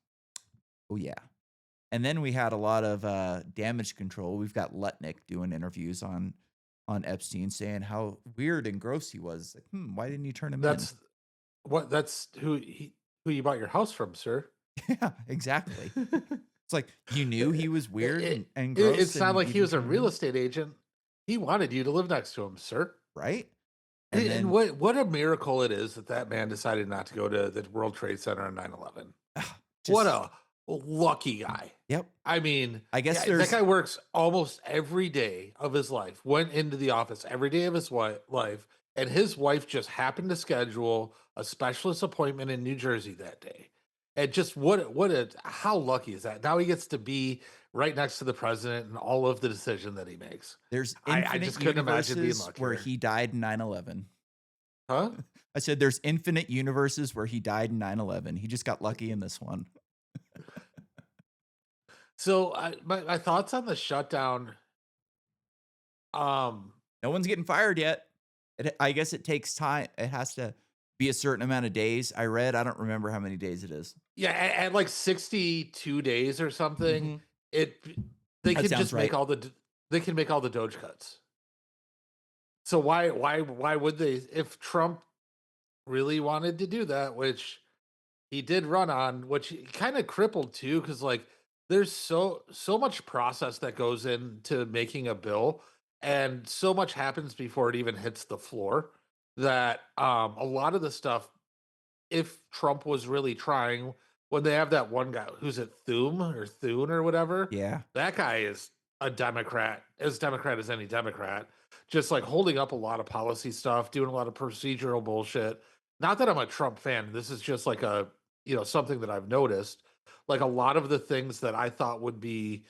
Oh, yeah. And then we had a lot of damage control. We've got Lutnick doing interviews on Epstein, saying how weird and gross he was. Like, why didn't you turn him in? That's that's who you bought your house from, sir. Yeah, exactly. It's like you knew he was weird It, and it's gross, not and like you he didn't was a turn him real in, estate agent. He wanted you to live next to him, sir. right? And And then what a miracle it is that that man decided not to go to the World Trade Center on 9/11. What just a lucky guy. yep. I mean, I guess yeah, that there's guy works almost every day of his life, went into the office every day of his life, and his wife just happened to schedule a specialist appointment in New Jersey that day. And just how lucky is that? Now he gets to be right next to the president and all of the decision that he makes. there's I infinite just couldn't imagine being universes where luckier. he died in 9/11. Huh? I said there's infinite universes where he died in 9/11. He just got lucky in this one. So my thoughts on the shutdown. Um, No one's getting fired yet. I guess it takes time. It has to be a certain amount of days. I read. I don't remember how many days it is. yeah, at like 62 days or something, Mhm. it they That can sounds just make right. all they can make all the Doge cuts. So why would they, if Trump really wanted to do that, which he did run on, which kind of crippled too, because like there's so much process that goes into making a bill, and so much happens before it even hits the floor that a lot of the stuff, if Trump was really trying, when they have that one guy who's at Thune or whatever, Yeah. that guy is a Democrat as any Democrat, just like holding up a lot of policy stuff, doing a lot of procedural bullshit. Not that I'm a Trump fan. This is just like something that I've noticed. Like a lot of the things that I thought would be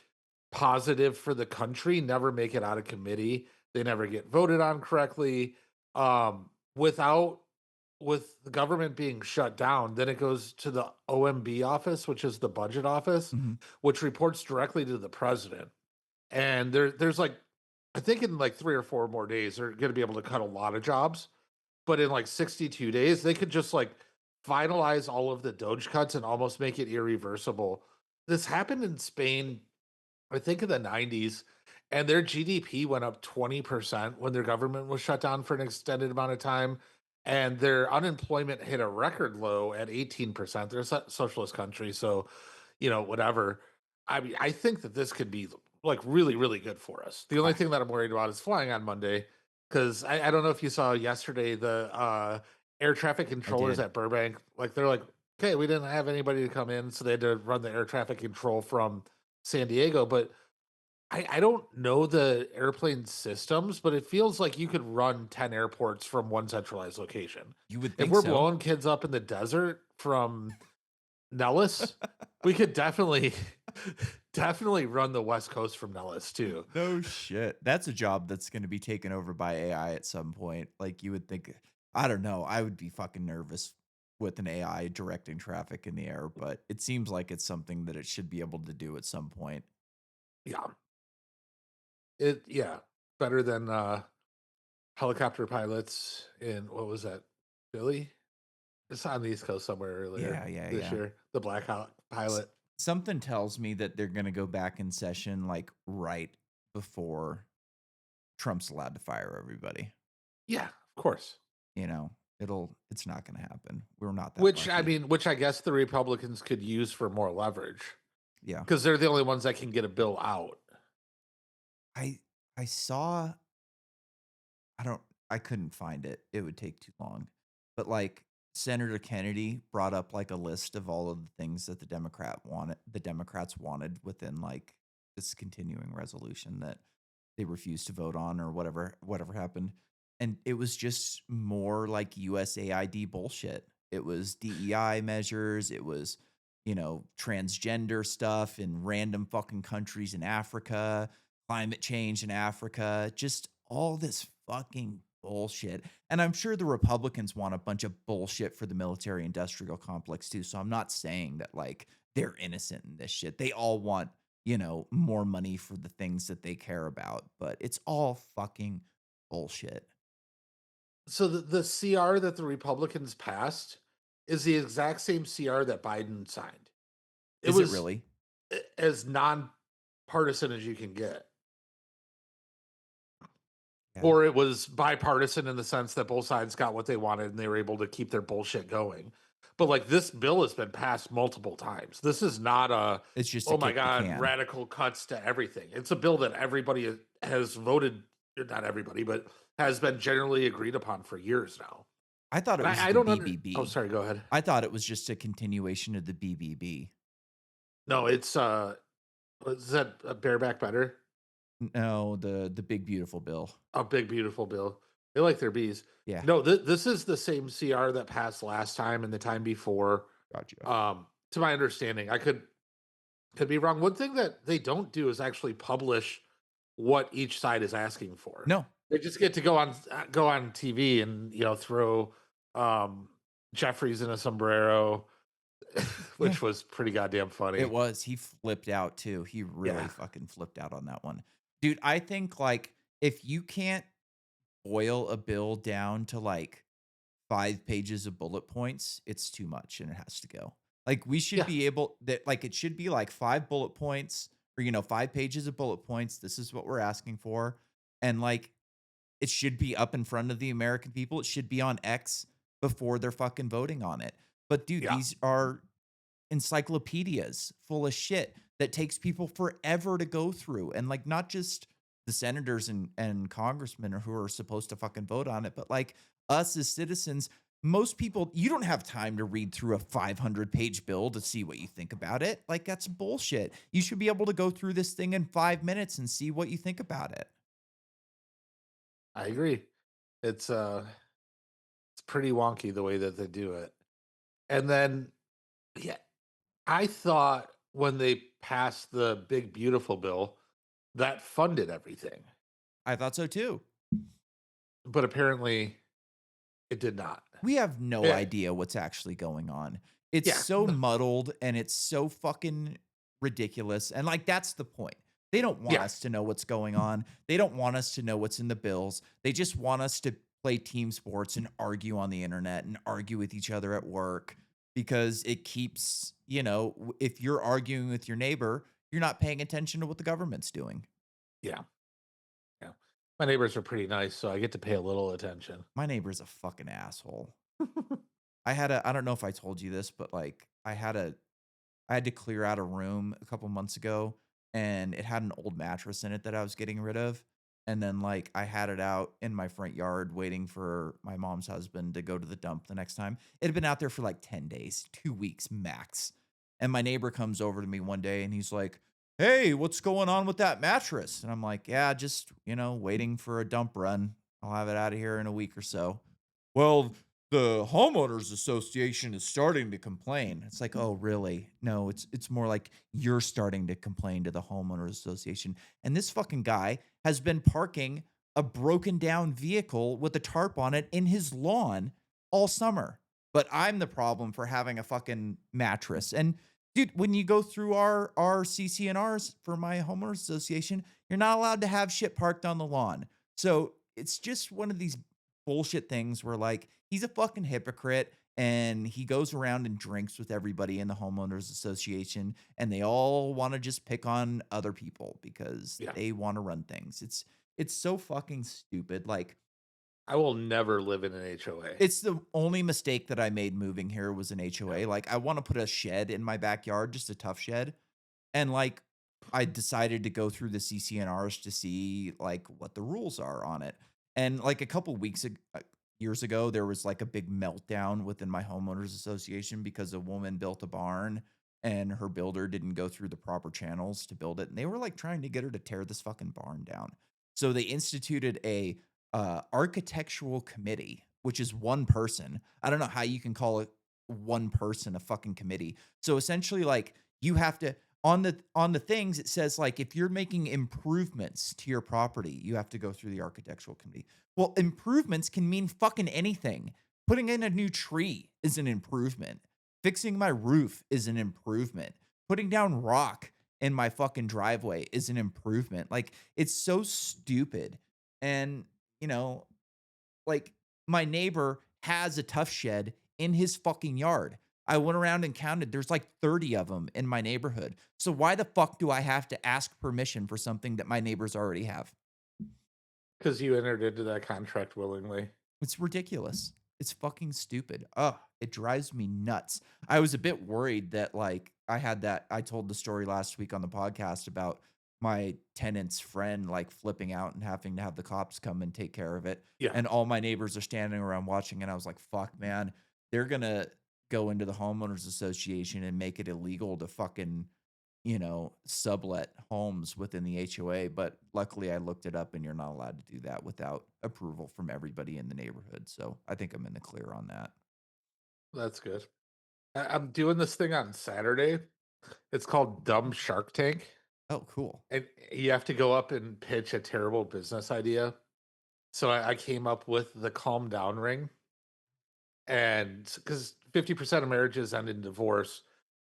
positive for the country never make it out of committee. They never get voted on correctly. Without with the government being shut down, then it goes to the OMB office, which is the budget office, Mhm. which reports directly to the president. And there's like, I think in like 3 or 4 more days, they're going to be able to cut a lot of jobs. But in like 62 days, they could just like finalize all of the Doge cuts and almost make it irreversible. This happened in Spain, I think in the 90s, and their GDP went up 20% when their government was shut down for an extended amount of time. And their unemployment hit a record low at 18%. They're a socialist country. So, whatever. I mean, I think that this could be like really, really good for us. The only I thing that I'm worried about is flying on Monday. Because I don't know if you saw yesterday the air traffic I controllers did. at Burbank, like they're like, okay, we didn't have anybody to come in. So they had to run the air traffic control from San Diego. But I don't know the airplane systems, but it feels like you could run 10 airports from one centralized location. You would If think we're so. blowing kids up in the desert from Nellis, we could definitely definitely run the West Coast from Nellis too. No shit. That's a job that's gonna be taken over by AI at some point. Like, you would think I don't know, I would be fucking nervous with an AI directing traffic in the air, but it seems like it's something that it should be able to do at some point. Yeah. Yeah, better than helicopter pilots in what was that? Philly? It's on the East Coast somewhere earlier Yeah, yeah, this yeah. year. The Black Hawk S pilot. Something tells me that they're gonna go back in session, like, right before Trump's allowed to fire everybody, Yeah, of course. you know? It's not gonna happen. We're not that Which I lucky. mean, which I guess the Republicans could use for more leverage Yeah. because they're the only ones that can get a bill out. I I saw I don't I couldn't find it. It would take too long. But, like, Senator Kennedy brought up, like, a list of all of the things that the Democrats wanted within, like, this continuing resolution that they refused to vote on or whatever happened. And it was just more like USAID bullshit. It was DEI measures, it was, transgender stuff in random fucking countries in Africa, climate change in Africa, just all this fucking bullshit. And I'm sure the Republicans want a bunch of bullshit for the military industrial complex too. So I'm not saying that like they're innocent in this shit. They all want, more money for the things that they care about, but it's all fucking bullshit. So the CR that the Republicans passed is the exact same CR that Biden signed. It Is it was really? as nonpartisan as you can get. Yeah. Or it was bipartisan in the sense that both sides got what they wanted and they were able to keep their bullshit going. But like this bill has been passed multiple times. This is not a, It's just to oh my kick the God, can. radical cuts to everything. It's a bill that everybody has voted, not everybody, but has been generally agreed upon for years now. I thought it And was I the don't oh, BBB. sorry, go ahead. I thought it was just a continuation of the BBB. No, it's was that a bareback better? No, the big beautiful bill. A big beautiful bill. They like their bees. Yeah, No, this is the same CR that passed last time and the time before. gotcha. To my understanding, I could be wrong. One thing that they don't do is actually publish what each side is asking for. No, They just get to go on TV and throw um, Jeffries in a sombrero, yeah, which was pretty goddamn it funny. was. He flipped out too. He really Yeah, fucking flipped out on that one. Dude, I think like if you can't boil a bill down to like 5 pages of bullet points, it's too much and it has to go. Like we should yeah, be able that like it should be like 5 bullet points or 5 pages of bullet points. This is what we're asking for. And like it should be up in front of the American people. It should be on X before they're fucking voting on it. But dude, yeah, these are encyclopedias full of shit that takes people forever to go through. And like not just the senators and congressmen who are supposed to fucking vote on it, but like us as citizens, most people, you don't have time to read through a 500-page bill to see what you think about it. Like that's bullshit. You should be able to go through this thing in 5 minutes and see what you think about it. I agree. It's it's pretty wonky the way that they do it. And then yeah, I thought when they passed the big beautiful bill that funded everything, I thought so too. but apparently it did not. We have no Yeah, idea what's actually going on. It's yeah, so muddled and it's so fucking ridiculous. And like that's the point. They don't want yeah, us to know what's going on. They don't want us to know what's in the bills. They just want us to play team sports and argue on the internet and argue with each other at work because it keeps, if you're arguing with your neighbor, you're not paying attention to what the government's doing. yeah, yeah. My neighbors are pretty nice, so I get to pay a little attention. My neighbor's a fucking asshole. I don't know if I told you this, but like I had to clear out a room a couple months ago and it had an old mattress in it that I was getting rid of. And then like I had it out in my front yard waiting for my mom's husband to go to the dump the next time. It had been out there for like 10 days, 2 weeks max. And my neighbor comes over to me one day and he's like, hey, what's going on with that mattress? And I'm like, yeah, just, waiting for a dump run. I'll have it out of here in a week or so. Well, the homeowners association is starting to complain. It's like, oh, really? No, it's more like you're starting to complain to the homeowners association. And this fucking guy has been parking a broken down vehicle with a tarp on it in his lawn all summer. But I'm the problem for having a fucking mattress. And dude, when you go through our CCNRs for my homeowners association, you're not allowed to have shit parked on the lawn. So it's just one of these bullshit things where like he's a fucking hypocrite and he goes around and drinks with everybody in the homeowners association and they all want to just pick on other people because Yeah. they want to run things. It's so fucking stupid. Like I will never live in an HOA. it's the only mistake that I made moving here was an HOA. Like I want to put a shed in my backyard, just a tough shed. And, like, I decided to go through the CCNRs to see, like, what the rules are on it. And, like, a couple weeks ag years ago, there was, like, a big meltdown within my homeowners association because a woman built a barn and her builder didn't go through the proper channels to build it, and they were, like, trying to get her to tear this fucking barn down. So they instituted a, architectural committee, which is one person. I don't know how you can call it one person a fucking committee. So, essentially, like, you have to on the things it says like if you're making improvements to your property, you have to go through the architectural committee. Well, improvements can mean fucking anything. Putting in a new tree is an improvement. Fixing my roof is an improvement. Putting down rock in my fucking driveway is an improvement. Like it's so stupid. And, you know, like, my neighbor has a tough shed in his fucking yard. I went around and counted, there's like 30 of them in my neighborhood. So why the fuck do I have to ask permission for something that my neighbors already have? Because you entered into that contract willingly. It's ridiculous. It's fucking stupid. Ugh, it drives me nuts. I was a bit worried that like I told the story last week on the podcast about my tenant's friend like flipping out and having to have the cops come and take care of it. Yeah. And all my neighbors are standing around watching and I was like, fuck man, they're gonna go into the homeowners association and make it illegal to fucking sublet homes within the HOA, but luckily I looked it up and you're not allowed to do that without approval from everybody in the neighborhood. So I think I'm in the clear on that. That's good. I'm doing this thing on Saturday. It's called Dumb Shark Tank. Oh, cool. And you have to go up and pitch a terrible business idea. So I came up with the calm down ring. And because 50% of marriages end in divorce,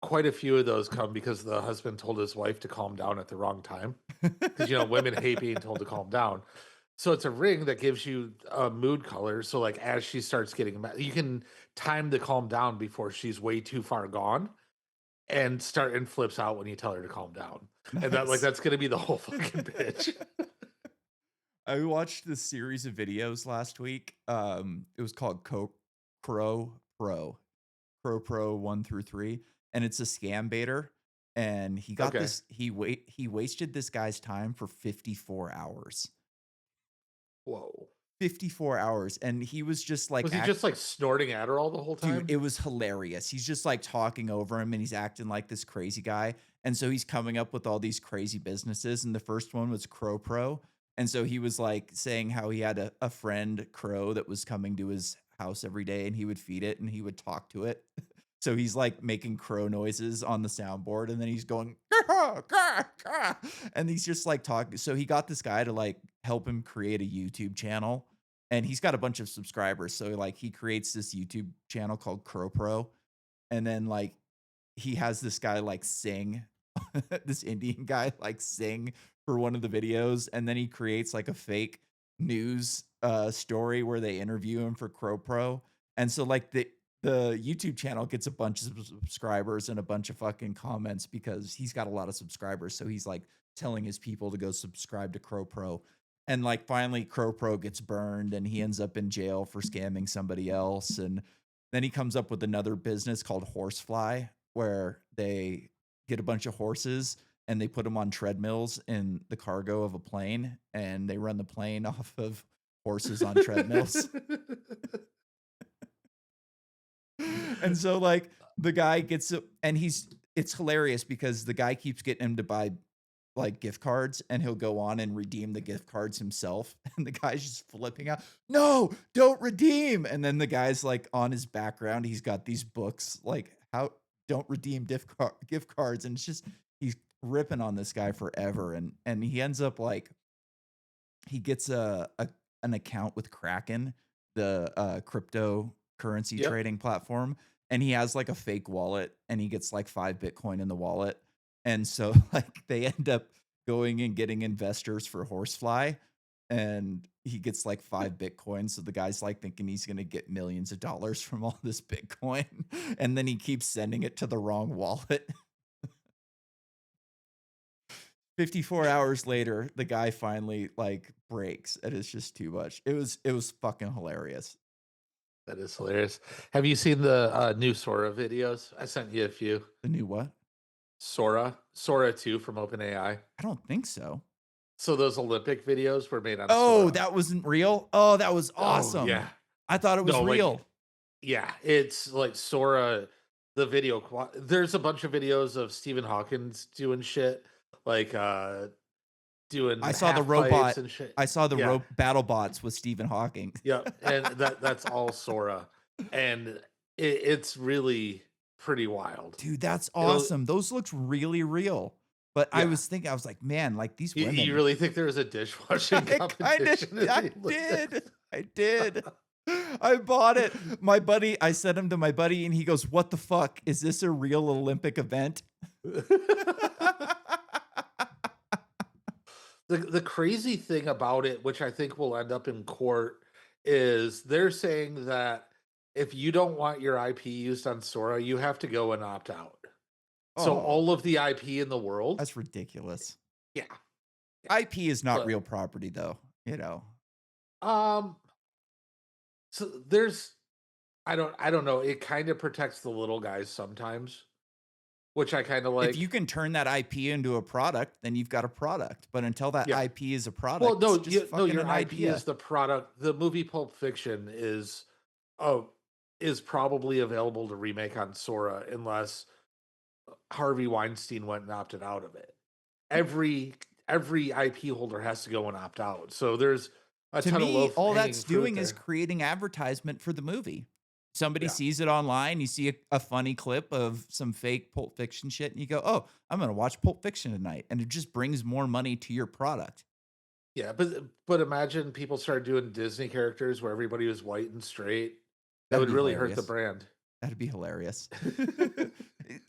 quite a few of those come because the husband told his wife to calm down at the wrong time. Because, women hate being told to calm down. So it's a ring that gives you a mood color. So, like, as she starts getting mad, you can time the calm down before she's way too far gone and start and flips out when you tell her to calm down. And that, like, Nice. that's going to be the whole fucking pitch. I watched this series of videos last week. It was called Crow Pro. Crow Pro 1 through 3, and it's a scam baiter. And he got Okay. this, he wasted this guy's time for 54 hours. Whoa. 54 hours. And he was just like Was he just like snorting Adderall the whole dude, time? it was hilarious. He's just, like, talking over him, and he's acting like this crazy guy, and so he's coming up with all these crazy businesses, and the first one was Crow Pro, and so he was, like, saying how he had a friend crow that was coming to his house every day, and he would feed it, and he would talk to it. So he's, like, making crow noises on the soundboard, and then he's going, "Caw, caw, caw," and he's just, like, talking so he got this guy to, like, help him create a YouTube channel, and he's got a bunch of subscribers. So like he creates this YouTube channel called Crow Pro, and then like he has this guy like sing, this Indian guy like sing for one of the videos, and then he creates like a fake news story where they interview him for Crow Pro, and so like the YouTube channel gets a bunch of subscribers and a bunch of fucking comments because he's got a lot of subscribers. So he's like telling his people to go subscribe to Crow Pro. And like finally Crow Pro gets burned and he ends up in jail for scamming somebody else. And then he comes up with another business called Horsefly, where they get a bunch of horses and they put them on treadmills in the cargo of a plane and they run the plane off of horses on treadmills. And so like the guy gets it and it's hilarious because the guy keeps getting him to buy like gift cards, and he'll go on and redeem the gift cards himself, and the guy's just flipping out, "No, don't redeem!" And then the guy's like on his background, he's got these books like how don't redeem gift cards, and it's just he's ripping on this guy forever, and he ends up like he gets a an account with Kraken, the, cryptocurrency Yep. trading platform, and he has, like, a fake wallet, and he gets, like, 5 Bitcoin in the wallet, and so, like, they end up going and getting investors for Horsefly, and he gets, like, 5 Bitcoin, so the guy's, like, thinking he's gonna get millions of dollars from all this Bitcoin, and then he keeps sending it to the wrong wallet. 54 hours later, the guy finally, like, breaks, and it's just too much. It was fucking hilarious. That is hilarious. Have you seen the new Sora videos? I sent you a few. The new what? Sora 2 from OpenAI. I don't think so. So those Olympic videos were made on Oh, Sora. that wasn't real? Oh, that was Oh awesome. yeah. I thought it was No, like real. yeah, it's like Sora, the there's a bunch of videos of Stephen Hawkins doing shit, like doing I saw the half pipes robot and shit. I saw the Yeah, battle bots with Stephen Hawking. yep. And that's all Sora. And it's really pretty wild. Dude, that's It'll awesome. Those looked really real. But I yeah. was thinking, I was like, "Man, like, these You women." really think there was a dishwashing I kinda competition in I the did. Olympics? I did. I bought it. My buddy I sent him to my buddy, and he goes, "What the fuck? Is this a real Olympic event?" The crazy thing about it, which I think will end up in court, is they're saying that if you don't want your IP used on Sora, you have to go and opt out. So Oh, all of the IP in the world, that's ridiculous. yeah, yeah. IP is not But real property though, you know? um, so there's I don't know. It kind of protects the little guys sometimes, which I kind of If you like. can turn that IP into a product, then you've got a product, but until that Yeah. IP is a Well, product, it's no, just no, fucking your an IP idea. is the product. The movie Pulp Fiction oh is probably available to remake on Sora unless Harvey Weinstein went and opted out of it. Every every IP holder has to go and opt out. So there's a To ton of me, low all hanging that's fruit doing is there. creating advertisement for the movie. Somebody Yeah. sees it online, you see a funny clip of some fake Pulp Fiction shit, and you go, "Oh, I'm gonna watch Pulp Fiction tonight," and it just brings more money to your product. Yeah, but imagine people started doing Disney characters where everybody was white and straight. That That'd would be really hurt the hilarious. brand. That'd be hilarious.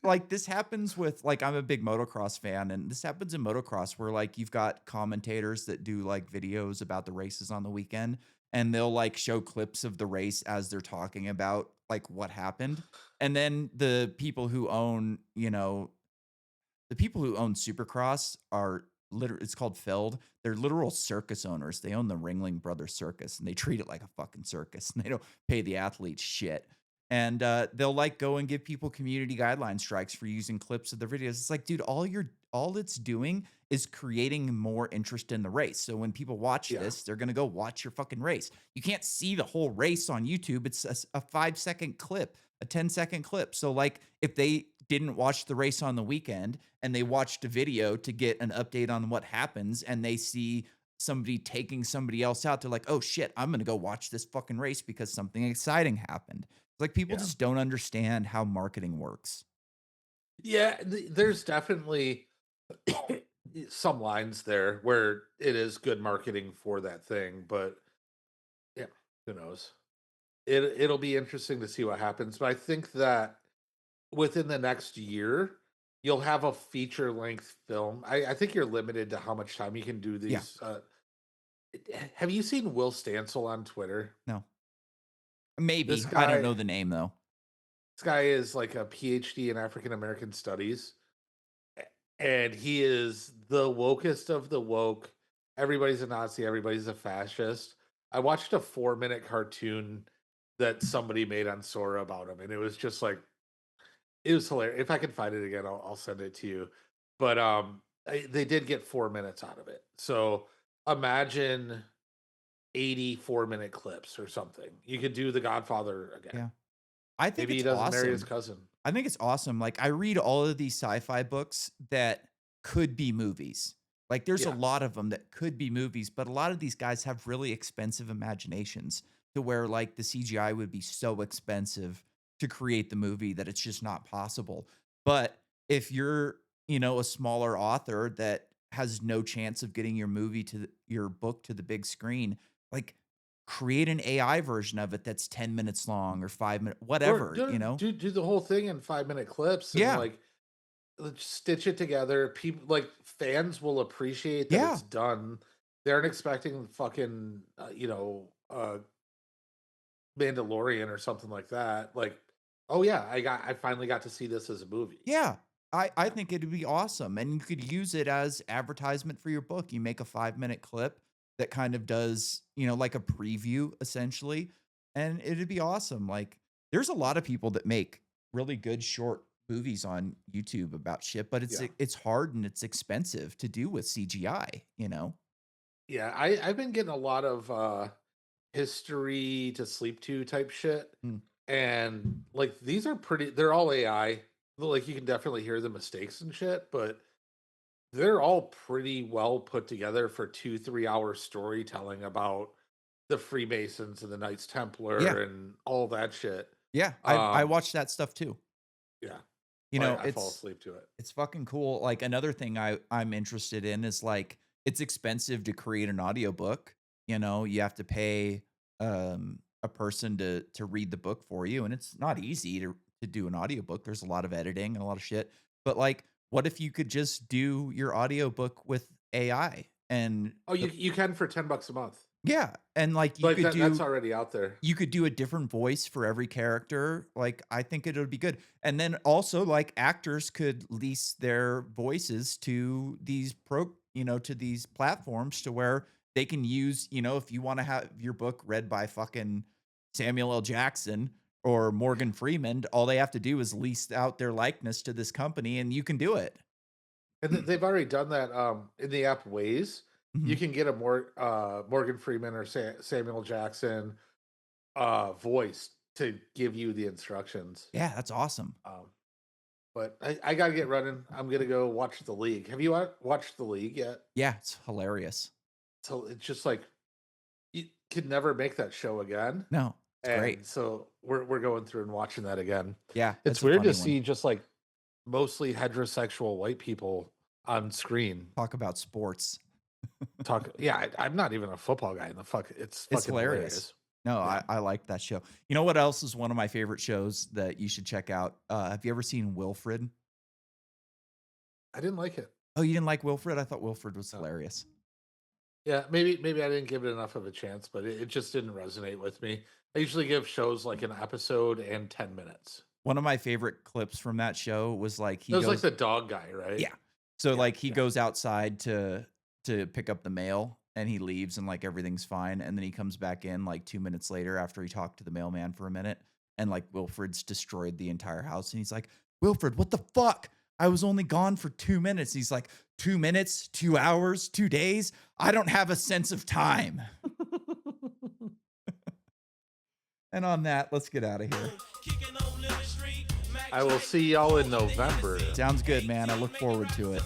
Like, this happens with like, I'm a big motocross fan, and this happens in motocross where, like, you've got commentators that do, like, videos about the races on the weekend, and they'll, like, show clips of the race as they're talking about, like, what happened, and then the people who own Supercross are it's called Feld. They're literal circus owners. They own the Ringling Brothers Circus, and they treat it like a fucking circus, and they don't pay the athletes shit. And, they'll, like, go and give people community guideline strikes for using clips of their videos. It's like, dude, all it's doing is creating more interest in the race. So when people watch Yeah. this, they're gonna go watch your fucking race. You can't see the whole race on YouTube. It's a 5-second clip, a 10-second clip. So, like, if they didn't watch the race on the weekend and they watched a video to get an update on what happens and they see somebody taking somebody else out, they're like, "Oh shit, I'm gonna go watch this fucking race because something exciting happened." It's like people Yeah. just don't understand how marketing works. Yeah, there's definitely some lines there where it is good marketing for that thing, but yeah, who knows? It'll be interesting to see what happens, but I think that within the next year, you'll have a feature length film. I think you're limited to how much time you can do Yeah, these. Have you seen Will Stancil on Twitter? no. This Maybe. I don't guy, know the name though. this guy is like a PhD in African American studies, and he is the wokest of the woke. Everybody's a Nazi, everybody's a fascist. I watched a 4-minute cartoon that somebody made on Sora about him, and it was just like it was hilarious. If I can find it again, I'll send it to you. But they did get 4 minutes out of it. So imagine 84-minute clips or something. You could do The Godfather again. Yeah. I think Maybe he it's doesn't marry his awesome. cousin. I think it's awesome. Like, I read all of these sci-fi books that could be movies. Like, there's a Yeah. lot of them that could be movies, but a lot of these guys have really expensive imaginations to where, like, the CGI would be so expensive to create the movie that it's just not possible. But if you're, a smaller author that has no chance of getting your movie to your book to the big screen, like, create an AI version of it that's 10 minutes long or 5 minutes, Or whatever, you know? do the whole thing in 5-minute clips and Yeah. like let's stitch it together. People like fans will appreciate that Yeah. it's done. They aren't expecting fucking Mandalorian or something like that. Like, oh yeah, I finally got to see this as a movie. Yeah. I Yeah. think it'd be awesome, and you could use it as advertisement for your book. You make a 5-minute clip that kind of does, like a preview essentially, and it'd be awesome. Like, there's a lot of people that make really good short movies on YouTube about shit, but Yeah. it's hard and it's expensive to do with CGI, you know? Yeah. I've been getting a lot of history to sleep to type shit. Mm. And like these are they're all AI. Like you can definitely hear the mistakes and shit, but they're all pretty well put together for 2-3 hour storytelling about the Freemasons and the Knights Yeah. Templar and all that shit. Yeah. I Um, watch that stuff too. yeah, You know, I fall it's asleep to it. It's fucking cool. Like, another thing I'm interested in is, like, it's expensive to create an audiobook, you have to pay, a person to read the book for you, and it's not easy to do an audiobook. There's a lot of editing and a lot of shit. But, like, what if you could just do your audiobook with AI? And Oh, the you can for $10 a month. Yeah, and, like, Like that's already out there. you could do a different voice for every character. Like, I think it would be good. And then also, like, actors could lease their voices to to these platforms to where they can use, if you want to have your book read by fucking Samuel L. Jackson or Morgan Freeman, all they have to do is lease out their likeness to this company and you can do it. And they've already done that in the app Ways. You Mhm. can get a Morgan Freeman or Samuel Jackson voice to give you the instructions. Yeah, that's awesome. Um, but I gotta get running. I'm gonna go watch the league. Have you watched the league yet? Yeah, it's hilarious. So it's just like you could never make that show again. No, it's great. And so we're going through and watching that again. Yeah, It's it's a weird to funny one. see just like mostly heterosexual white people on screen Talk about sports. talk. Yeah, I'm not even a football guy. In the fuck, it's It's fucking hilarious. hilarious. No, Yeah, I liked that show. You know what else is one of my favorite shows that you should check out? Have you ever seen Wilfred? I didn't like it. Oh, you didn't like Wilfred? I thought Wilfred was No. hilarious. Yeah, maybe I didn't give it enough of a chance, but it just didn't resonate with me. I usually give shows like an episode and 10 minutes. One of my favorite clips from that show was like It he was like goes the dog guy, right? yeah. So, Yeah, like, he yeah. goes outside to pick up the mail, and he leaves, and, like, everything's fine, and then he comes back in, like, 2 minutes later after he talked to the mailman for a minute, and, like, Wilfred's destroyed the entire house, and he's like, "Wilfred, what the fuck? I was only gone for 2 minutes." He's like, "2 minutes? 2 hours? 2 days? I don't have a sense of time." And on that, let's get out of here. I will see y'all in November. Sounds good, man. I look forward to it.